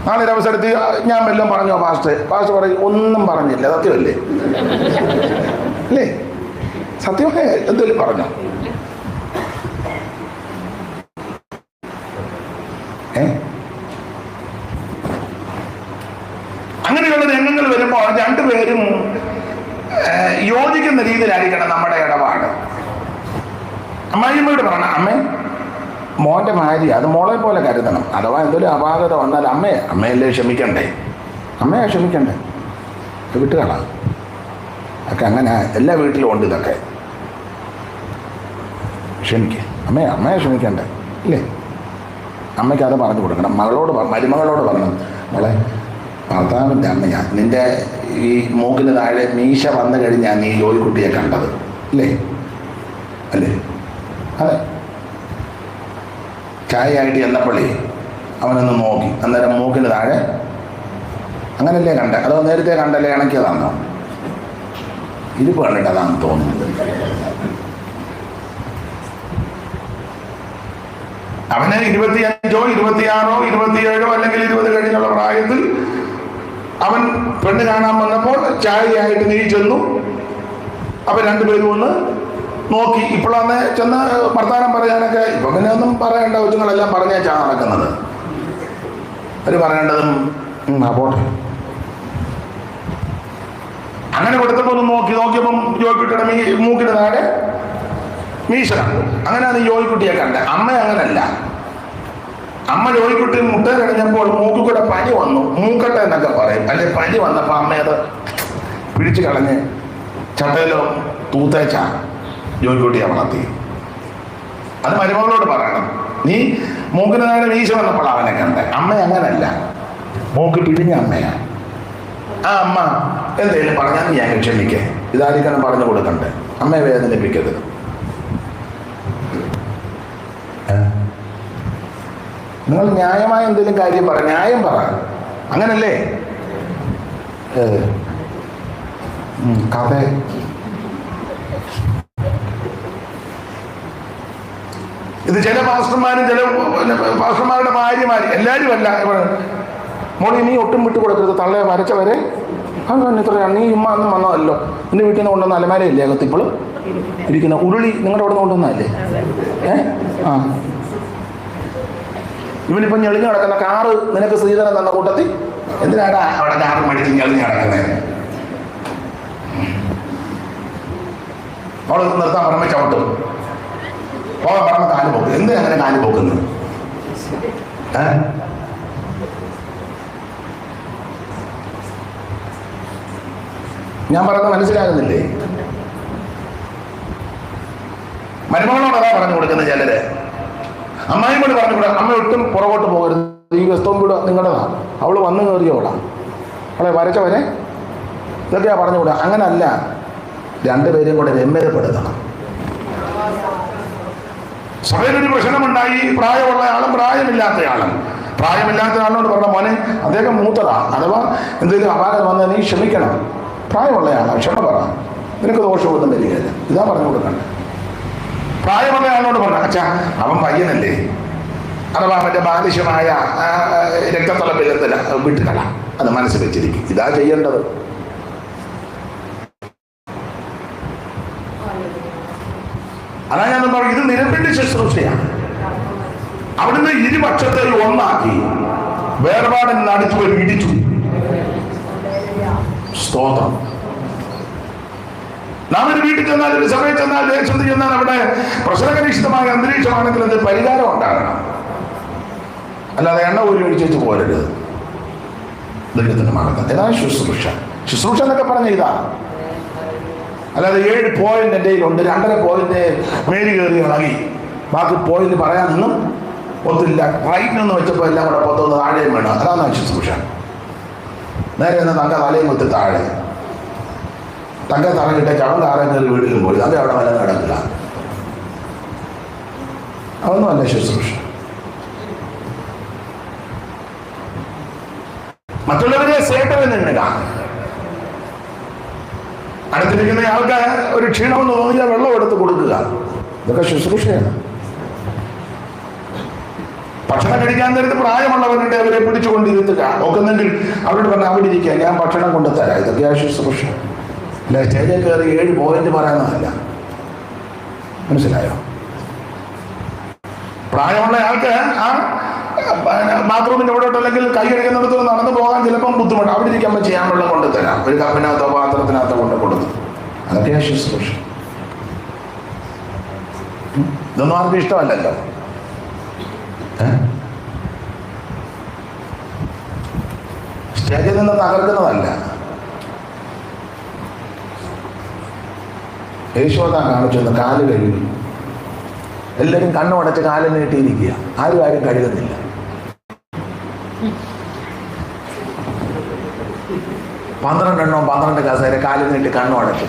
നാളെ ഒരു അവസരത്തിൽ ഞാൻ വല്ലതും പറഞ്ഞോ പാസ്റ്റർ പറയും ഒന്നും പറഞ്ഞില്ല. സത്യമല്ലേ? അല്ലേ? സത്യമേ എന്തെങ്കിലും പറഞ്ഞോ? അങ്ങനെയുള്ള രംഗങ്ങൾ വരുമ്പോൾ 2 പേരും യോജിക്കുന്ന രീതിയിലായിരിക്കണം നമ്മുടെ ഇടപാട്. അമ്മായിയമ്മയോട് പറയണം, അമ്മേ മോൻ്റെ ഭാര്യ അത് മോളെ പോലെ കരുതണം. അഥവാ എന്തെങ്കിലും അപാകത വന്നാൽ അമ്മയല്ലേ ക്ഷമിക്കണ്ടേ? അമ്മയെ ക്ഷമിക്കണ്ടേ? വിട്ടുകളാം ഒക്കെ. അങ്ങനെ എല്ലാ വീട്ടിലും ഉണ്ട് ഇതൊക്കെ. ക്ഷമിക്കുക, അമ്മയെ ക്ഷമിക്കണ്ടേ ഇല്ലേ? അമ്മയ്ക്ക് അത് പറഞ്ഞു കൊടുക്കണം. മരുമകളോട് പറയണം, മോളെ ഭർത്താവിൻ്റെ അമ്മയാ, നിൻ്റെ ഈ മൂക്കിന് താഴെ മീശ വന്നു കഴിഞ്ഞാൽ നീ ജോലിക്കുട്ടിയെ കണ്ടത് അല്ലേ? അതെ. ചായയായിട്ട് എന്നപ്പള്ളി അവനൊന്ന് നോക്കി, അന്നേരം മൂക്കിന് താഴെ അങ്ങനല്ലേ കണ്ടേ? അതോ നേരത്തെ കണ്ടല്ലേ ഇണക്കിയതാണോ? ഇരിപ്പ് കണ്ടിട്ട് അതാണെന്ന് തോന്നുന്നത്. അവന് 25, 26, 27 അല്ലെങ്കിൽ 20 കഴിഞ്ഞുള്ള പ്രായത്തിൽ അവൻ പെണ്ണ് കാണാൻ വന്നപ്പോൾ ചായയായിട്ട് നീ ചെന്നു. അവൻ 2 പേരും ഒന്ന് നോക്കി. ഇപ്പോഴാണ് ചെന്ന് വർത്താനം പറയാനൊക്കെ. ഇപ്പൊ പിന്നെ ഒന്നും പറയേണ്ട, കൊച്ചുങ്ങളെല്ലാം പറഞ്ഞേച്ചാ നടക്കുന്നത്. അവർ പറയേണ്ടതും പോട്ടെ അങ്ങനെ കൊടുത്തപ്പോൾ ഒന്ന് നോക്കിയപ്പം ജോയിക്കുട്ടിയുടെ മൂക്കിന് താഴെ മീശ കണ്ടു. അങ്ങനെയാണ് ജോയിക്കുട്ടിയെ കണ്ടത്. അമ്മ അങ്ങനല്ല. അമ്മ ജോയിക്കുട്ടി മുട്ട കഴിഞ്ഞപ്പോൾ മൂക്കിൽ കൂടെ പനി വന്നു, മൂക്കട്ട എന്നൊക്കെ പറയും, അല്ലെ പനി വന്നപ്പോൾ അമ്മ അത് പിടിച്ചു കളഞ്ഞ് ചട്ടയിലോ തൂത്തേച്ച ജോയിക്കുട്ടിയെ വളർത്തി. അത് മരുമകളോട് പറയണം, നീ മൂക്കിന് താഴെ മീശ വന്നപ്പോൾ അവനെ കണ്ടേ. അമ്മ അങ്ങനല്ല, മൂക്ക് പിടിഞ്ഞ അമ്മയാ. ആ അമ്മ എന്തേലും പറഞ്ഞാൽ നീ ഞാൻ ക്ഷമിക്കേ, ഇതായിരിക്കണം പറഞ്ഞു കൊടുക്കണ്ടേ, അമ്മയെ വേദനിപ്പിക്കരുത്. നിങ്ങൾ ന്യായമായ എന്തെങ്കിലും കാര്യം പറ, ന്യായം പറ, അങ്ങനല്ലേ? കഥ ഇത് ചില പാസ്റ്റർമാരും ചില പാസ്റ്റർമാരുടെ ഭാര്യമാര് എല്ലാവരും അല്ല. മോളി നീ ഒട്ടും വിട്ടു കൊടുക്കരുത്, തള്ളയെ വരച്ചവരെ ഇത്രയാണ്, നീ ഉമ്മ ഒന്നും വന്നതല്ലോ, നിന്റെ വീട്ടിൽ നിന്ന് കൊണ്ടുവന്ന അലമാരയില്ലേ അകത്തിപ്പോൾ ഇരിക്കുന്ന ഉരുളി നിങ്ങളുടെ അവിടെ നിന്ന് കൊണ്ടുവന്നല്ലേ? ആ ഇവനിപ്പം ഞെളിഞ്ഞു കിടക്കുന്ന കാറ് നിനക്ക് ശ്രീധരൻ തന്ന കൂട്ടത്തിൽ എന്തിനാടാ അവിടെ കാറ് മടിച്ച് ഞെളിഞ്ഞു കിടക്കുന്നത്? അവിടെ നിർത്താൻ പറഞ്ഞ ചവിട്ടും, പോകാൻ പറഞ്ഞ കാല് പോക്ക്. എന്തിനാ അങ്ങനെ കാല് പോക്കുന്നത്? ഞാൻ പറയുന്നത് മനസ്സിലാകുന്നില്ലേ? മരുമകളോട് അതാ പറഞ്ഞു കൊടുക്കുന്നത് ചിലര്. അമ്മായിയും കൂടി പറഞ്ഞു കൂടാ, അമ്മ ഒട്ടും പുറകോട്ട് പോകരുത്, ഈ വസ്തുവും കൂടെ നിങ്ങളുടേതാണ്, അവള് വന്നു കയറിയോളാം, അവളെ വരച്ചവരെ ഇതൊക്കെയാ പറഞ്ഞുകൂടാ. അങ്ങനല്ല, രണ്ടുപേരെയും കൂടെ രമ്യതപ്പെടുത്തണം. സഭയിലൊരു പ്രശ്നമുണ്ടായി, പ്രായമുള്ള ആളും പ്രായമില്ലാത്തയാളും. പ്രായമില്ലാത്തയാളോട് പറഞ്ഞ മോനെ അദ്ദേഹം മൂത്തതാ, അഥവാ എന്തെങ്കിലും അപാകത വന്നാൽ നീ ക്ഷമിക്കണം. പ്രായമുള്ളയാളാ, ക്ഷമ പറ, നിനക്ക് ദോഷമൊന്നും വരികയില്ല, ഇതാ പറഞ്ഞു കൊടുക്കണ്ടേ. പ്രായമുള്ളയാളോട് പറഞ്ഞ അച്ഛാ അവൻ പയ്യനല്ലേ, അഥവാ മറ്റേ ബാലിശമായ രക്തത്തളപ്പിലത്തില വിട്ടുകള, അത് മനസ്സിൽ വെച്ചിരിക്കും, ഇതാ ചെയ്യേണ്ടത്. അതാ ഞാൻ പറഞ്ഞു, ഇത് നിരപ്പിന്റെ ശുശ്രൂഷയാണ്. അവിടുന്ന് ഇരുപക്ഷത്തെ ഒന്നാക്കി വേർപാടിൽ നടുത്തു ഇടിച്ചു. സ്തോത്രം. നാം ഒരു വീട്ടിൽ ചെന്നാൽ, ഒരു സഭയിൽ ചെന്നാൽ, ദേശത്ത് ചെന്നാൽ അവിടെ പ്രശ്നകലുഷിതമായ അന്തരീക്ഷമാണെങ്കിൽ അത് പരിഹാരം ഉണ്ടാകണം. അല്ലാതെ എണ്ണ ഊരി ഒഴിച്ചു പോരരുത്. ദൈവത്തിന്റെ മകൻ ഏതാണ് ശുശ്രൂഷ. ശുശ്രൂഷ എന്നൊക്കെ പറഞ്ഞ ഇതാ, അല്ലാതെ 7 പോയിന്റ് എൻ്റെ കയ്യിലുണ്ട്, 2.5 പോയിന്റ് മേരി കയറി ഇളകി, ബാക്കി പോയിന്റ് പറയാനൊന്നും ഒത്തില്ല. റൈറ്റിനൊന്നും വെച്ചപ്പോൾ എല്ലാം കൂടെ പൊത്തൊന്ന് താഴെയും വേണം. അതാണ് ശുശ്രൂഷ. നേരെ നിന്ന് തങ്ക തലയും കുത്തി താഴെ, തങ്ക തറങ്ങിട്ട് ചവൻ താരം കയറി വീട്ടിലും പോയി, അത് അവിടെ വല്ല നടക്കില്ല. അതൊന്നും അല്ല ശുശ്രൂഷ. മറ്റുള്ളവരെ സേട്ടവൻ നിന്നുക. അടുത്തിരിക്കുന്ന ആൾക്ക് ഒരു ക്ഷീണമെന്ന് തോന്നിയാൽ വെള്ളം എടുത്ത് കൊടുക്കുക, ഇതൊക്കെ ശുശ്രൂഷയാണ്. ഭക്ഷണം കഴിക്കാൻ നേരത്ത് പ്രായമുള്ളവരുടെ അവരെ പിടിച്ചുകൊണ്ടിരുത്തുക, ഒക്കുന്നെങ്കിൽ അവരോട് പറഞ്ഞാൽ അവിടെ ഇരിക്കുക, ഞാൻ ഭക്ഷണം കൊണ്ടുതരാം, ഇതൊക്കെയാ ശുശ്രൂഷ. അല്ല സ്റ്റേജിൽ കയറി 7 പോയിന്റ് പറയുന്നതല്ല. മനസ്സിലായോ? പ്രായമുള്ള ആൾക്ക് ആ ബാത്റൂമിൻ്റെ ഇവിടോട്ട് അല്ലെങ്കിൽ കൈ കഴിക്കുന്നിടത്ത് നടന്നു പോകാൻ ചിലപ്പം ബുദ്ധിമുട്ട്, അവിടെ ഇരിക്കുമ്പോൾ ചെയ്യാൻ വെള്ളം കൊണ്ടുതരാം, ഒരു കപ്പിനകത്തോ പാത്രത്തിനകത്തോ കൊണ്ട് കൊടുത്തു, അതൊക്കെയാ ശുശ്രൂഷ. ഇതൊന്നും ആർക്കും ഇഷ്ടമല്ലല്ലോ. സ്റ്റേജിൽ നിന്ന് തകർക്കുന്നതല്ല. യേശോദ കാണിച്ചു കാല് കഴുകി, എല്ലാവരും കണ്ണുടച്ച് കാലിൽ നീട്ടിയിരിക്കുക, ആരും കഴുകുന്നില്ല. പന്ത്രണ്ടെണ്ണോ 12 കസേര കാലിൽ നീട്ടി കണ്ണുടച്ച്,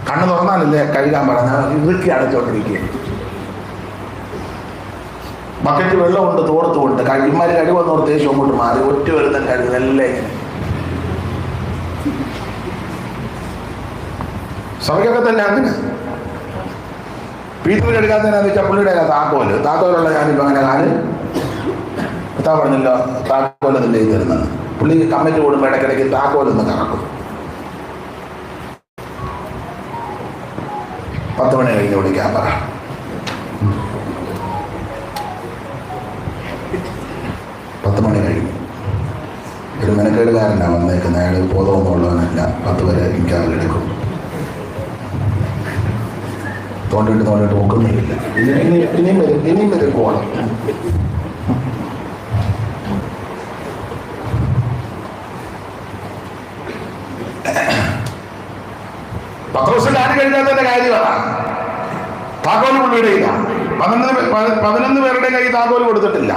കണ്ണ് തുറന്നാലല്ലേ കഴുകാൻ പറഞ്ഞ, ഇറുക്കി അടച്ചോണ്ടിരിക്കുക. ബക്കറ്റ് വെള്ളമുണ്ട്, തോർത്തുകൊണ്ട് ഇമാര് കഴിവെന്നോർ ദേശം അങ്ങോട്ട് മാറി, ഒറ്റ വരുന്ന കഴുകുന്നെല്ലാം ഇങ്ങനെ. സഭയ്ക്കൊക്കെ തന്നെ അങ്ങനെ. പീറ്റർ കഴുകാത്തതിനാന്ന് വെച്ചാൽ പുള്ളിയുടെ താക്കോലുള്ള ഞാനിപ്പോൾ അങ്ങനെ കാല് എത്താൻ പറഞ്ഞില്ല, താക്കോലത്തിൻ്റെ ഇത് തരുന്നത്. പുള്ളി കമ്മിറ്റി കൂടുമ്പോൾ ഇടയ്ക്കിടയ്ക്ക് താക്കോലൊന്ന് കറക്കും. 10 മണി കഴിഞ്ഞ് വിളിക്കാൻ പറ. ഒരു മെനക്കേടുകാരനാണ് വന്നേക്കുന്നത്. അയാൾ ബോധമൊന്നും ഉള്ളവനല്ല. 10 വരെ എനിക്ക് എടുക്കും. തോണ്ടിട്ട് നോക്കുന്നില്ല. ഇനിയും വരും പോകണം. പത്രോസ് ഞാൻ കഴിഞ്ഞാൽ കാര്യമാണ്. താക്കോല് പുള്ളിയുടെ ഇല്ല. 11 പേരുടെ കൈ താക്കോല് കൊടുത്തിട്ടില്ല.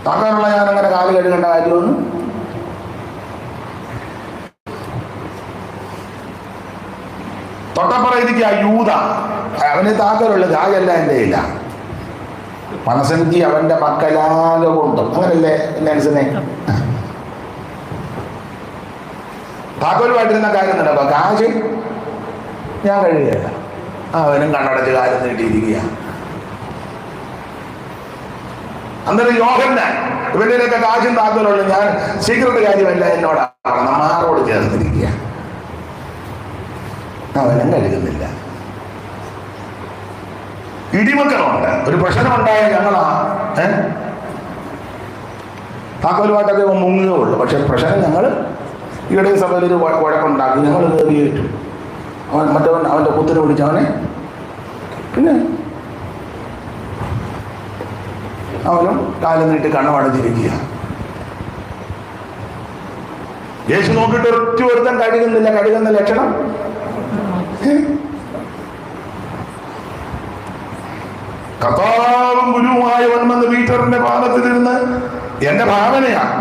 താക്കാനുള്ള ഞാൻ അങ്ങനെ കാല് കഴുകേണ്ട കാര്യമൊന്നും. തൊട്ടപ്പുറം ഇരിക്കുക യൂദ. അവന് താക്കോലുള്ള കായല്ല എൻ്റെ ഇല്ല. മനസ്സെനിക്ക് അവന്റെ മക്കലാകെ കൊണ്ടും. അങ്ങനല്ലേ നെൽസനെ? താക്കോലുമായിട്ടിരുന്ന കാര്യം തന്നെ. അപ്പൊ കാശ് ഞാൻ കഴിയുകയല്ല. അവനും കണ്ണടച്ച് കാര്യം നീട്ടിയിരിക്കുക. അന്നേരം യോഹന്നാൻ ഇവന്റെയൊക്കെ കാശും താക്കോലുള്ള ഞാൻ സീക്രട്ട് കാര്യമല്ല എന്നോടാണ് നമ്മാരോട് ചേർന്നിരിക്കുക. അവനും കഴുകുന്നില്ല. ഇടിമക്കളുണ്ട്. ഒരു പ്രശ്നമുണ്ടായ ഞങ്ങളാ താക്കോലുമായിട്ടൊക്കെ മുങ്ങുകയുള്ളൂ. പക്ഷെ പ്രശ്നം ഞങ്ങൾ ഈയിടെ സഭയിൽ ഒരു വഴക്കുണ്ടാക്കി. ഞങ്ങൾ കയറിയിട്ടു. മറ്റവൻ അവൻ്റെ കുത്തിനെ പിടിച്ചവനെ പിന്നെ അവനും കാലം നീട്ടി കണ്ണുമടച്ചിരിക്കുക. യേശു നോക്കിയിട്ട് ഒറ്റ ഒരുത്തൻ കഴുകുന്നില്ല. കഴുകുന്ന ലക്ഷണം കർത്താവും ഗുരുവുമായവൻ വന്ന് പീറ്ററിന്റെ പാദത്തിലിരുന്ന് എന്റെ ഭാവനയാണ്.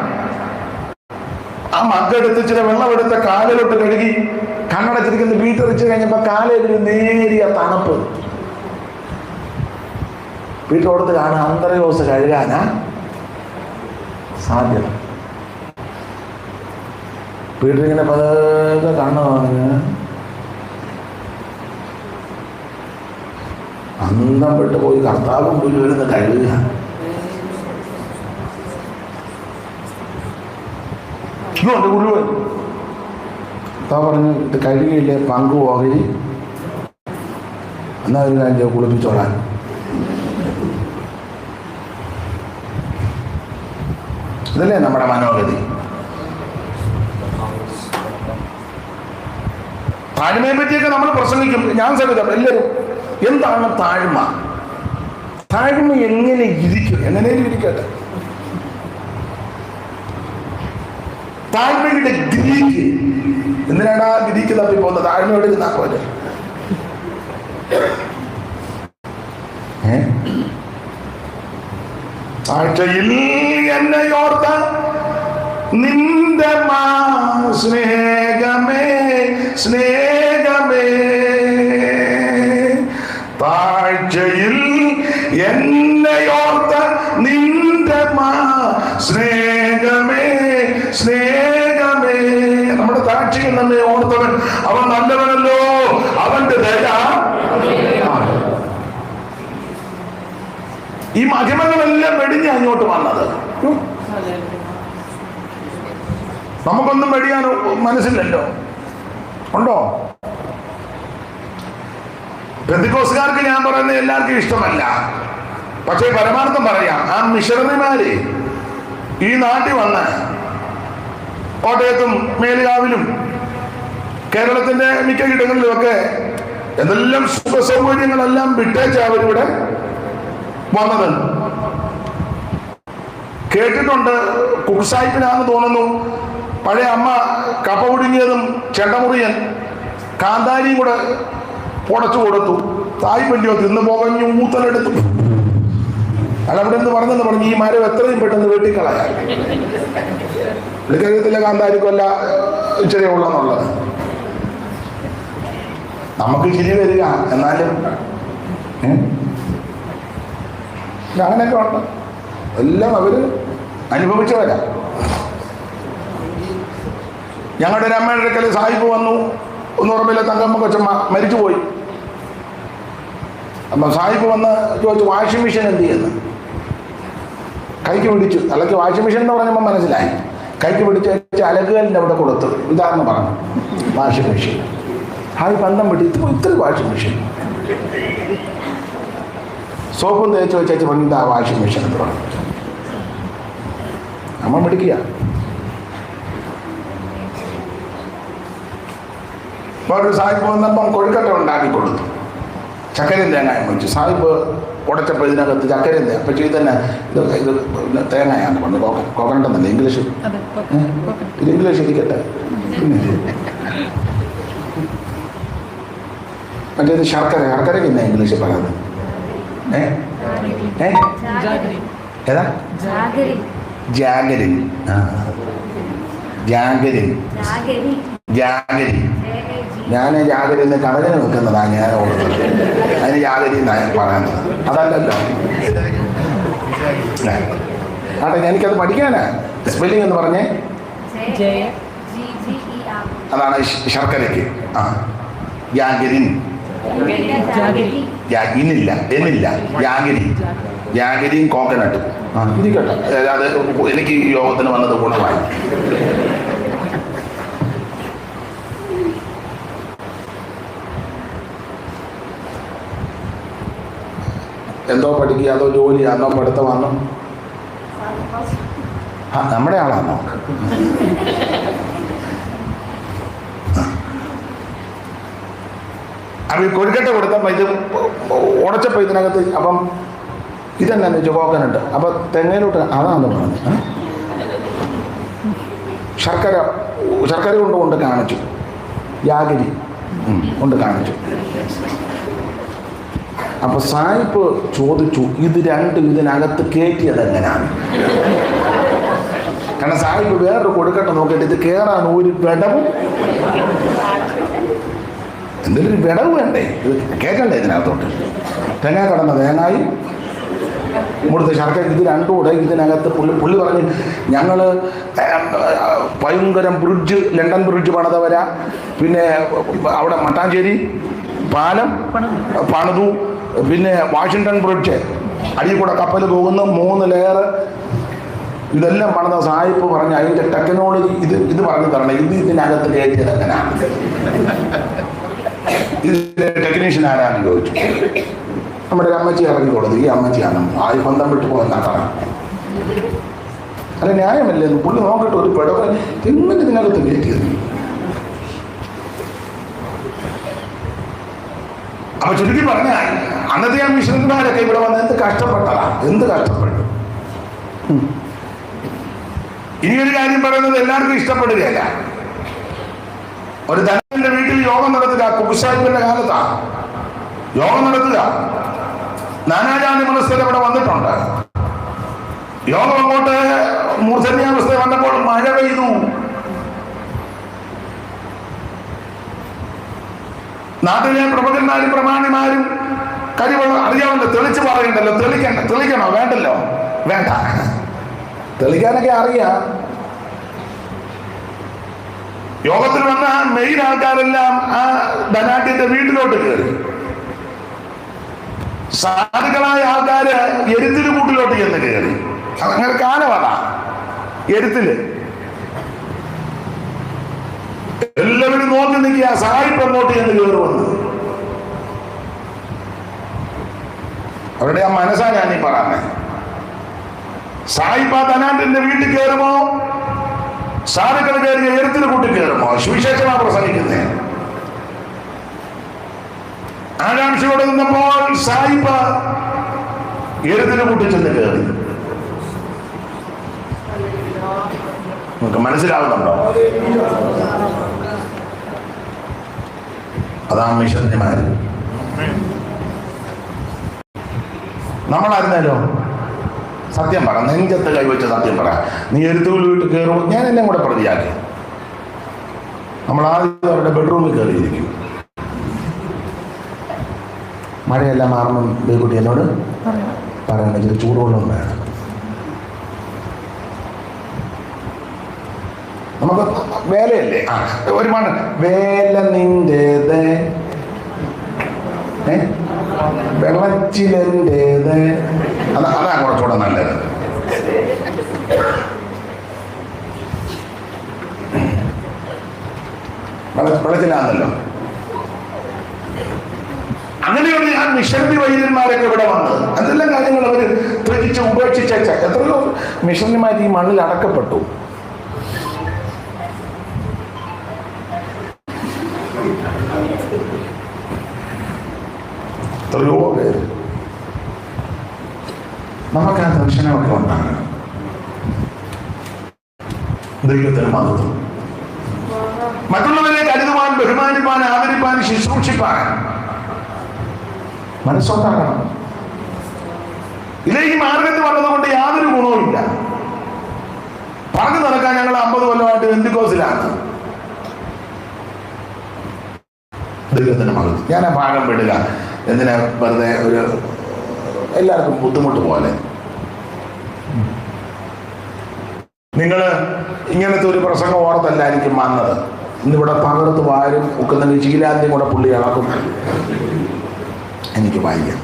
ആ മഗ്ഗെടുത്ത് ചില വെള്ളമെടുത്ത കാലിലോട്ട് കഴുകി കണ്ണടച്ചിരിക്കുന്ന പീറ്റർ വെച്ച് കഴിഞ്ഞപ്പോ കാലിലൊരു നേരിയ തണുപ്പ്. പീറ്റർ കൊടുത്ത് കാണാൻ അന്തർയോസ് കഴുകാനാ സാധ്യത. പീറ്റർ ഇങ്ങനെ പതുക്കെ കണ്ണു അന്തം വിട്ട് പോയി കർത്താവും ഗുരുവിരുന്ന് കഴുകുക. ഇതുകൊണ്ട് ഗുരുവ് കർത്താവ് പറഞ്ഞു ഇത് കഴുകിയില്ലേ പങ്കു പോകരി എന്നാ ഒരു കാര്യം കുളിപ്പിച്ചോളാൻ. ഇതല്ലേ നമ്മുടെ മനോഗതി. താഴ്മയെ പറ്റിയൊക്കെ നമ്മൾ പ്രസംഗിക്കും. ഞാൻ ശ്രമിക്കാം എല്ലാവരും എന്താണ് താഴ്മ? താഴ്മ എങ്ങനെ ഇരിക്കും? എങ്ങനെയും ഇരിക്കട്ടെ. താഴ്മയുടെ ഗ്രീക്ക് എന്തിനാണ് ആ ഗ്രീക്ക് തപ്പി പോകുന്നത്? താഴ്മയോടെ ഇരുന്നാ പോലെ. താഴ്ചയിൽ എന്നെ ഓർത്ത നിന്റെ സ്നേഹമേ സ്നേഹമേ. താഴ്ചയിൽ എന്നെ ഓർത്ത നിന്റെ സ്നേഹമേ സ്നേഹമേ. നമ്മുടെ താഴ്ചയിൽ നമ്മെ ഓർത്തവൻ അവൻ നല്ലവനല്ലോ. അവന്റെ ദയ ഈ മഹിമകളെല്ലാം വെടിഞ്ഞ് അങ്ങോട്ട് വന്നത്. നമുക്കൊന്നും വെടിയാനോ മനസ്സില്ലല്ലോ. ഉണ്ടോ? പെന്തിക്കോസ്തുകാർക്ക് ഞാൻ പറയുന്നത് എല്ലാവർക്കും ഇഷ്ടമല്ല. പക്ഷേ പരമാർത്ഥം പറയാം. ആ മിഷണറിമാര് ഈ നാട്ടിൽ വന്ന് കോട്ടയത്തും മേലുകാവിലും കേരളത്തിന്റെ മിക്ക ഇടങ്ങളിലുമൊക്കെ എന്തെല്ലാം സുഖ സൗകര്യങ്ങളെല്ലാം വിട്ടേച്ച് അവരിവിടെ വന്നത് കേട്ടിട്ടുണ്ട്. കുക്സായിപ്പിനാന്ന് തോന്നുന്നു. പഴയ അമ്മ കപ്പ പുഴുങ്ങിയതും ചെണ്ടമുറിയൻ കാന്താരിയും കൂടെ പൊടച്ചു കൊടുത്തു. തായ്പല്യോ തിന്ന് പോകഞ്ഞു മൂത്തലെടുത്തു. അതവിടെ നിന്ന് പറഞ്ഞെന്ന് പറഞ്ഞു ഈ മരം എത്രയും പെട്ടെന്ന് വെട്ടിക്കളയാൻ. പുള്ളിക്കറിയത്തില്ല കാന്താരിക്കൊല്ല ഇച്ചിരി ഉള്ളെന്നുള്ളത്. നമുക്ക് ചിരി വരിക. എന്നാലും അങ്ങനെയൊക്കെ ഉണ്ട്. എല്ലാം അവര് അനുഭവിച്ചവരാ. ഞങ്ങളുടെ ഒരു അമ്മയുടെ അടുക്കൽ സാഹിബ് വന്നു. ഒന്നും ഉറപ്പില്ല. തങ്കമ്മ കൊച്ചമ്മ മരിച്ചുപോയി. അപ്പം സാഹിബ് വന്ന് ചോദിച്ചു വാഷിംഗ് മെഷീൻ എന്ത് ചെയ്യുന്നു? കൈക്ക് പിടിച്ചു. അലക്ക് വാഷിംഗ് മെഷീൻ എന്ന് പറഞ്ഞപ്പോൾ മനസ്സിലായി. കൈക്ക് പിടിച്ച് അലക്കുകലിൻ്റെ അവിടെ കൊടുത്തു. ഇതാണെന്ന് പറഞ്ഞു വാഷിംഗ് മെഷീൻ. ഹായ് പന്തം വിട്ടു. ഇത്ര വാഷിംഗ് മെഷീൻ സോപ്പും തേച്ച് വെച്ചു പറഞ്ഞു ഇതാ വാഷിംഗ് മെഷീൻ എന്ന് പറഞ്ഞു. അമ്മ മിടിക്കുക. ഒരു സാഹിബ് വന്നപ്പം കൊഴുക്കട്ട ഉണ്ടാക്കി കൊടുത്തു, ചക്കരയും തേങ്ങയും വെച്ചു. സാഹിബ് ഉടച്ചപ്പോൾ ഇതിനകത്ത് ചക്കരയും തേങ്ങ അപ്പം ചെയ്ത് തന്നെ ഇത് തേങ്ങയാണ് കൊണ്ട് കോക്കനട്ട് എന്നല്ല ഇംഗ്ലീഷ്, ഇത് ഇംഗ്ലീഷ് ഇരിക്കട്ടെ. മറ്റേത് ശർക്കര പിന്നെ ഇംഗ്ലീഷിൽ പറയുന്നത് ഏതാ? ജാഗരിൻ. ജാഗരി. ഞാൻ ജാഗരിന്ന് കടലിന് വെക്കുന്നതാണ് ഞാൻ ഓടുന്നത്. അതിന് ജാഗരി എന്നാണ് പറയുന്നത്, അതല്ലല്ലോ. ആട്ടെ, എനിക്കത് പഠിക്കാനാ. സ്പെല്ലിംഗ് എന്ന് പറഞ്ഞേ അതാണ് ശർക്കരയ്ക്ക്. ആ, ജാഗരിൻ. ഇന്നില്ല എന്നില്ല, ജാഗരി. ജാഗരിയും കോക്കനട്ട്. ആ, ഇരിക്കട്ടെ. അത് എനിക്ക് യോഗത്തിന് വന്നത് ഗുണമായി. എന്തോ പഠിക്കുക, അതോ ജോലിയാണോ, പഠിത്തമാണോ? ആ, നമ്മുടെ ആളാണോ? അപ്പം കൊഴുക്കട്ട കൊടുത്തപ്പോൾ ഇത് ഉടച്ചപ്പോൾ ഇതിനകത്ത് അപ്പം ഇതെന്നാന്ന് വെച്ചാൽ കോക്കനട്ട്. അപ്പം തെങ്ങയിലോട്ട് അതാണെന്ന് പറഞ്ഞു. ശർക്കര കൊണ്ട് കാണിച്ചു, ജാഗരി കൊണ്ട് കാണിച്ചു. അപ്പൊ സായിപ്പ് ചോദിച്ചു, ഇത് രണ്ടും ഇതിനകത്ത് കയറ്റിയത് എങ്ങനെയാണ്? കാരണം സായിപ്പ് വേറൊരു കൊടുക്കട്ടെ നോക്കിയിട്ട് ഇത് കയറാൻ ഒരു വിടവും, എന്തെങ്കിലും ഒരു വിടവ് വേണ്ടേ, ഇത് കേൾക്കണ്ടേ ഇതിനകത്തോട്ട്? തേങ്ങ കടന്ന തേങ്ങായും ഇവിടുത്തെ ശർക്കര, ഇത് രണ്ടും കൂടെ ഇതിനകത്ത് പുള്ളി പറഞ്ഞ് ഞങ്ങൾ ഭയങ്കരം ബ്രിഡ്ജ്, ലണ്ടൻ ബ്രിഡ്ജ് പണിതവരാ, പിന്നെ അവിടെ മട്ടാഞ്ചേരി പാലം പണിതു, പിന്നെ വാഷിങ്ടൺ ബ്രിഡ്ജ് അടിയിൽ കൂടെ കപ്പൽ പോകുന്ന 3 ലെയർ, ഇതെല്ലാം പണിത സായിപ്പ് പറഞ്ഞ് അതിൻ്റെ ടെക്നോളജി ഇത് പറഞ്ഞു തരണം. ഇതിനകത്ത് കയറ്റിയത് എങ്ങനെയാണ്? ഇതിൻ്റെ ടെക്നീഷ്യൻ ആരാണെന്ന് ചോദിച്ചു. നമ്മുടെ ഒരു അമ്മച്ചി ഇറങ്ങി കൊടുത്തു. ഈ അമ്മച്ചിയാണ് ആയി ബന്ധം വിട്ടു പോകുന്ന പറ. അല്ല, ന്യായമല്ലേ? പുള്ളി നോക്കട്ടെ, ഒരു പിടവ് എങ്ങനെ ഇതിനകത്ത് കയറ്റിയത്? അപ്പൊ ചുരുക്കി പറഞ്ഞാൽ അന്നത്തെ ആ മിഷണറിമാരൊക്കെ ഇവിടെ വന്ന് എന്ത് കഷ്ടപ്പെട്ടതാ, എന്ത് കഷ്ടപ്പെട്ടു. ഇനിയൊരു കാര്യം പറയുന്നത് എല്ലാവർക്കും ഇഷ്ടപ്പെടുകയല്ല. ഒരു ധനത്തിന്റെ വീട്ടിൽ യോഗം നടത്തുക, കുബുസാഹിബിന്റെ കാലത്താ യോഗം നടത്തുക. നാനാജാതി മനസ്സർ ഇവിടെ വന്നിട്ടുണ്ട്. യോഗം അങ്ങോട്ട് മൂർധന്യാവസ്ഥ വന്നപ്പോൾ മഴ പെയ്തു. നാട്ടിലെ പ്രമുഖന്മാരും പ്രമാണിമാരും കരിവെള്ളം അറിയാമല്ലോ, തെളിച്ച് പറയണ്ടല്ലോ. തെളിക്കണോ? വേണ്ടല്ലോ, വേണ്ട. തെളിക്കാനൊക്കെ അറിയാം. യോഗത്തിൽ വന്ന മെയിൻ ആൾക്കാരെല്ലാം ആ ധനാട്യന്റെ വീട്ടിലോട്ട് കയറി. സാധുക്കളായ ആൾക്കാര് എരുത്തില് കൂട്ടിലോട്ട് ചെന്ന് കയറി. അങ്ങനെ കാലമാണ് എരുത്തില്. എല്ലാവരും നോക്കി നിൽക്കുക, സായിപ്പ് അങ്ങോട്ട് ചെന്ന് കയറുമെന്ന്. അവരുടെ ആ മനസ്സാ ഞാനീ പറയുന്നത്. സായിപ്പ് ആ ധനാട്ടിന്റെ വീട്ടിൽ കയറുമോ, സാധുക്കൾ കയറിയ എഴുത്തിന് കൂട്ടി കയറുമോ? സുവിശേഷമാണ് പ്രസംഗിക്കുന്നത്. ആകാംക്ഷയോടെ നിന്നപ്പോൾ സായിപ്പ് എഴുത്തിന് കൂട്ടി ചെന്ന് കയറി. നമുക്ക് മനസ്സിലാവുന്നുണ്ടോ? അതാണ് മിഷണറിമാര്. നമ്മളായിരുന്നല്ലോ. സത്യം പറ, നെഞ്ചത്ത് കൈവച്ച് സത്യം പറ. നീ എഴുത്തുകൾ വീട്ടിൽ കയറുമ്പോൾ ഞാൻ എല്ലാം കൂടെ പ്രതിയാക്കി. നമ്മൾ ആദ്യം അവരുടെ ബെഡ്റൂമിൽ കയറിയിരിക്കും. മഴയെല്ലാം മാറുമ്പം ബേക്കുട്ടി എന്നോട് പറയണം, ഇച്ചിരി ചൂടുവെള്ളം വേണം. നമുക്ക് വേലയല്ലേ? ഒരുപാട് വേല നിന്റേത്, വെള്ളച്ചിലെന്റേത്. അതാ കുറച്ചുകൂടെ നല്ലത്. വെള്ളച്ചിലാണല്ലോ. അങ്ങനെയുള്ള ആ മിഷണറി വൈദ്യന്മാരൊക്കെ ഇവിടെ വന്നത് എന്തെല്ലാം കാര്യങ്ങൾ അവർ ഉപേക്ഷിച്ച് എത്രയോ മിഷണറിമാർ ഈ മണ്ണിൽ അടക്കപ്പെട്ടു. എത്രയോ പേര്. നമുക്ക് ആ ദർശനമൊക്കെ ഉണ്ടാകണം. ദൈവത്തിന് മഹത്വം. മറ്റുള്ളവരെ കരുതുവാൻ, ബഹുമാനിപ്പാൻ, ആദരിപ്പാൻ, ശുശ്രൂഷിപ്പാൻ മനസ്സുണ്ടാകണം. ഇതേ ഈ മാർഗത്തിൽ വന്നതുകൊണ്ട് യാതൊരു ഗുണവുമില്ല. പറഞ്ഞു നടക്കാൻ ഞങ്ങൾ 50 കൊല്ലമായിട്ട് ബെന്തിക്കോസിലാണ്. ദൈവത്തിന് മഹത്വം. ഞാൻ ആ ഭാഗം വിടുക. എന്തിനാ വെറുതെ ഒരു എല്ലാവർക്കും ബുദ്ധിമുട്ട് പോലെ. നിങ്ങൾ ഇങ്ങനത്തെ ഒരു പ്രസംഗം ഓർത്തല്ലായിരിക്കും വന്നത്. ഇന്നിവിടെ പകർത്ത് വാരും ഒക്കുന്ന ശീലാന്തിയും കൂടെ പുള്ളി ഇളക്കും. എനിക്ക് വായിക്കാം.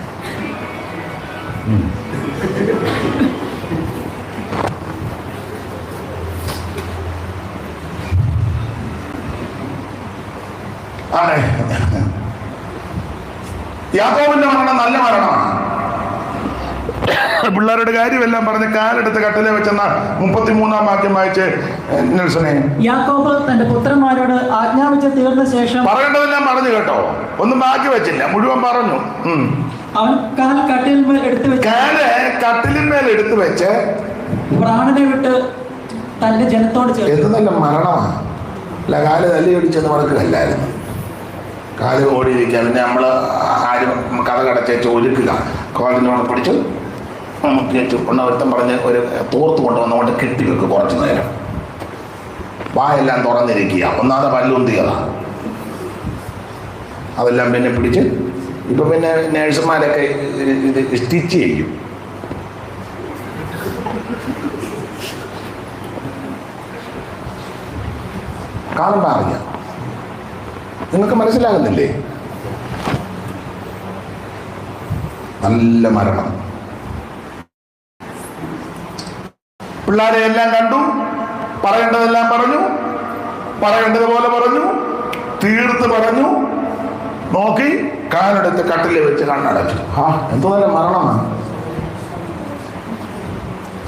ആണേ, യാക്കോബിന്റെ മരണം നല്ല മരണമാണ്. പിള്ളേരുടെ കാര്യമെല്ലാം പറഞ്ഞ് കാലെടുത്ത് കട്ടിലെ വെച്ചെന്ന 33-ാം വാക്യം വായിച്ച് നെൽസനെ. യാക്കോബ് തന്റെ പുത്രന്മാരോട് ആജ്ഞാപിച്ച് തീർന്ന ശേഷം പറയേണ്ടതെല്ലാം പറഞ്ഞു കേട്ടോ, ഒന്നും ബാക്കി വെച്ചില്ല, മുഴുവൻ പറഞ്ഞു. അവൻ കാൽ കട്ടിലിന്മേൽ എടുത്തു വെച്ച് പ്രാണനെ വിട്ട് തന്റെ ജനത്തോട് ചേർന്നു. എന്ത് നല്ല മരണമാണ്. അല്ല, കാല് തല്ലി ഒടിച്ചെന്ന് മറക്കുകയല്ലായിരുന്നു. കാല് ഓടിയിരിക്കുക. പിന്നെ നമ്മൾ ആരും കഥ കടച്ചേച്ച് ഒരുക്കുക, കാലിനോട് പിടിച്ച് ഒരുത്തം പറഞ്ഞ് ഒരു തോർത്ത് കൊണ്ടുവന്ന് കൊണ്ട് കെട്ടിവെക്കുക കുറച്ചു നേരം. വായെല്ലാം തുറന്നിരിക്കുക. ഒന്നാമത് പല്ലുന്തിയതാ. അതെല്ലാം പിന്നെ പിടിച്ച് ഇപ്പൊ പിന്നെ നേഴ്സുമാരൊക്കെ ഇത് സ്റ്റിച്ച് ചെയ്യും. കാണുമ്പോൾ അറിയാം. നിങ്ങൾക്ക് മനസ്സിലാകുന്നില്ലേ? നല്ല മരണം. പിള്ളേരെ എല്ലാം കണ്ടു, പറയേണ്ടതെല്ലാം പറഞ്ഞു, പറയേണ്ടതുപോലെ പറഞ്ഞു, തീർത്ത് പറഞ്ഞു, നോക്കി കാലെടുത്ത് കട്ടിലെ വെച്ച് കണ്ണടച്ചു. എന്തോ നല്ല മരണമാണ്.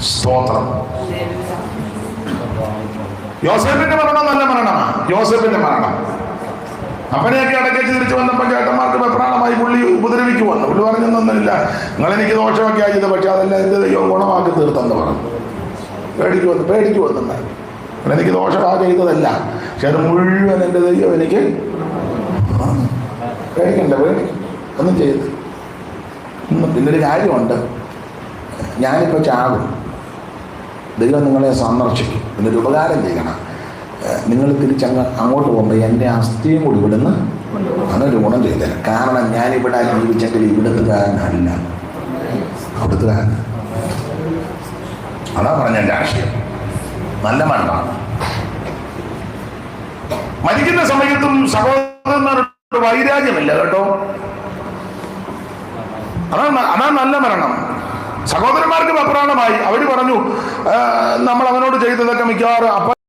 സ്തോത്രം. യോസേഫിന്റെ മരണം നല്ല മരണമാണ്. യോസേഫിന്റെ മരണം അപ്പനെയൊക്കെ അടക്കേച്ച് തിരിച്ചു വന്നപ്പോൾ ചേട്ടന്മാർക്ക് വെപ്രാണമായി പുള്ളി ഉപദ്രവിക്ക് വന്നു. പുള്ളി പറഞ്ഞൊന്നുമില്ല, നിങ്ങളെനിക്ക് ദോഷമൊക്കെ ആയത്, പക്ഷെ അതെല്ലാം എൻ്റെ ദൈവം ഗുണമാക്കി തീർത്തെന്ന് പറഞ്ഞു. പേടിക്ക് വന്നിട്ടുണ്ടായിരുന്നു. എനിക്ക് ദോഷമാണ് ചെയ്തതല്ല, പക്ഷെ അത് മുഴുവൻ എൻ്റെ ദൈവം എനിക്ക് പേടിക്കണ്ട, ഒന്നും ചെയ്ത്. പിന്നൊരു കാര്യമുണ്ട്, ഞാനിപ്പോൾ ചാകും, ദൈവം നിങ്ങളെ സന്ദർശിക്കും. പിന്നൊരു ഉപകാരം ചെയ്യണം. നിങ്ങൾ അങ്ങോട്ട് പോകുമ്പോൾ എൻ്റെ അസ്ഥിയും കൂടി ഇവിടുന്ന് അതൊരു ഗുണം ചെയ്തേരാം. കാരണം ഞാനിവിടെ ജീവിച്ചെങ്കിൽ ഇവിടുത്തുകാരനല്ല, അവിടുത്തുകാരൻ. അതാ പറഞ്ഞ എൻ്റെ ആശയം. നല്ല മരണമാണ്. മരിക്കുന്ന സമയത്തും സഹോദരന്മാരോട് വൈരാഗ്യമില്ല കേട്ടോ. അതാ നല്ല മരണം. സഹോദരന്മാർക്ക് വെപ്രാണമായി. അവർ പറഞ്ഞു, നമ്മൾ അവനോട് ചെയ്തതൊക്കെ മിക്കവാറും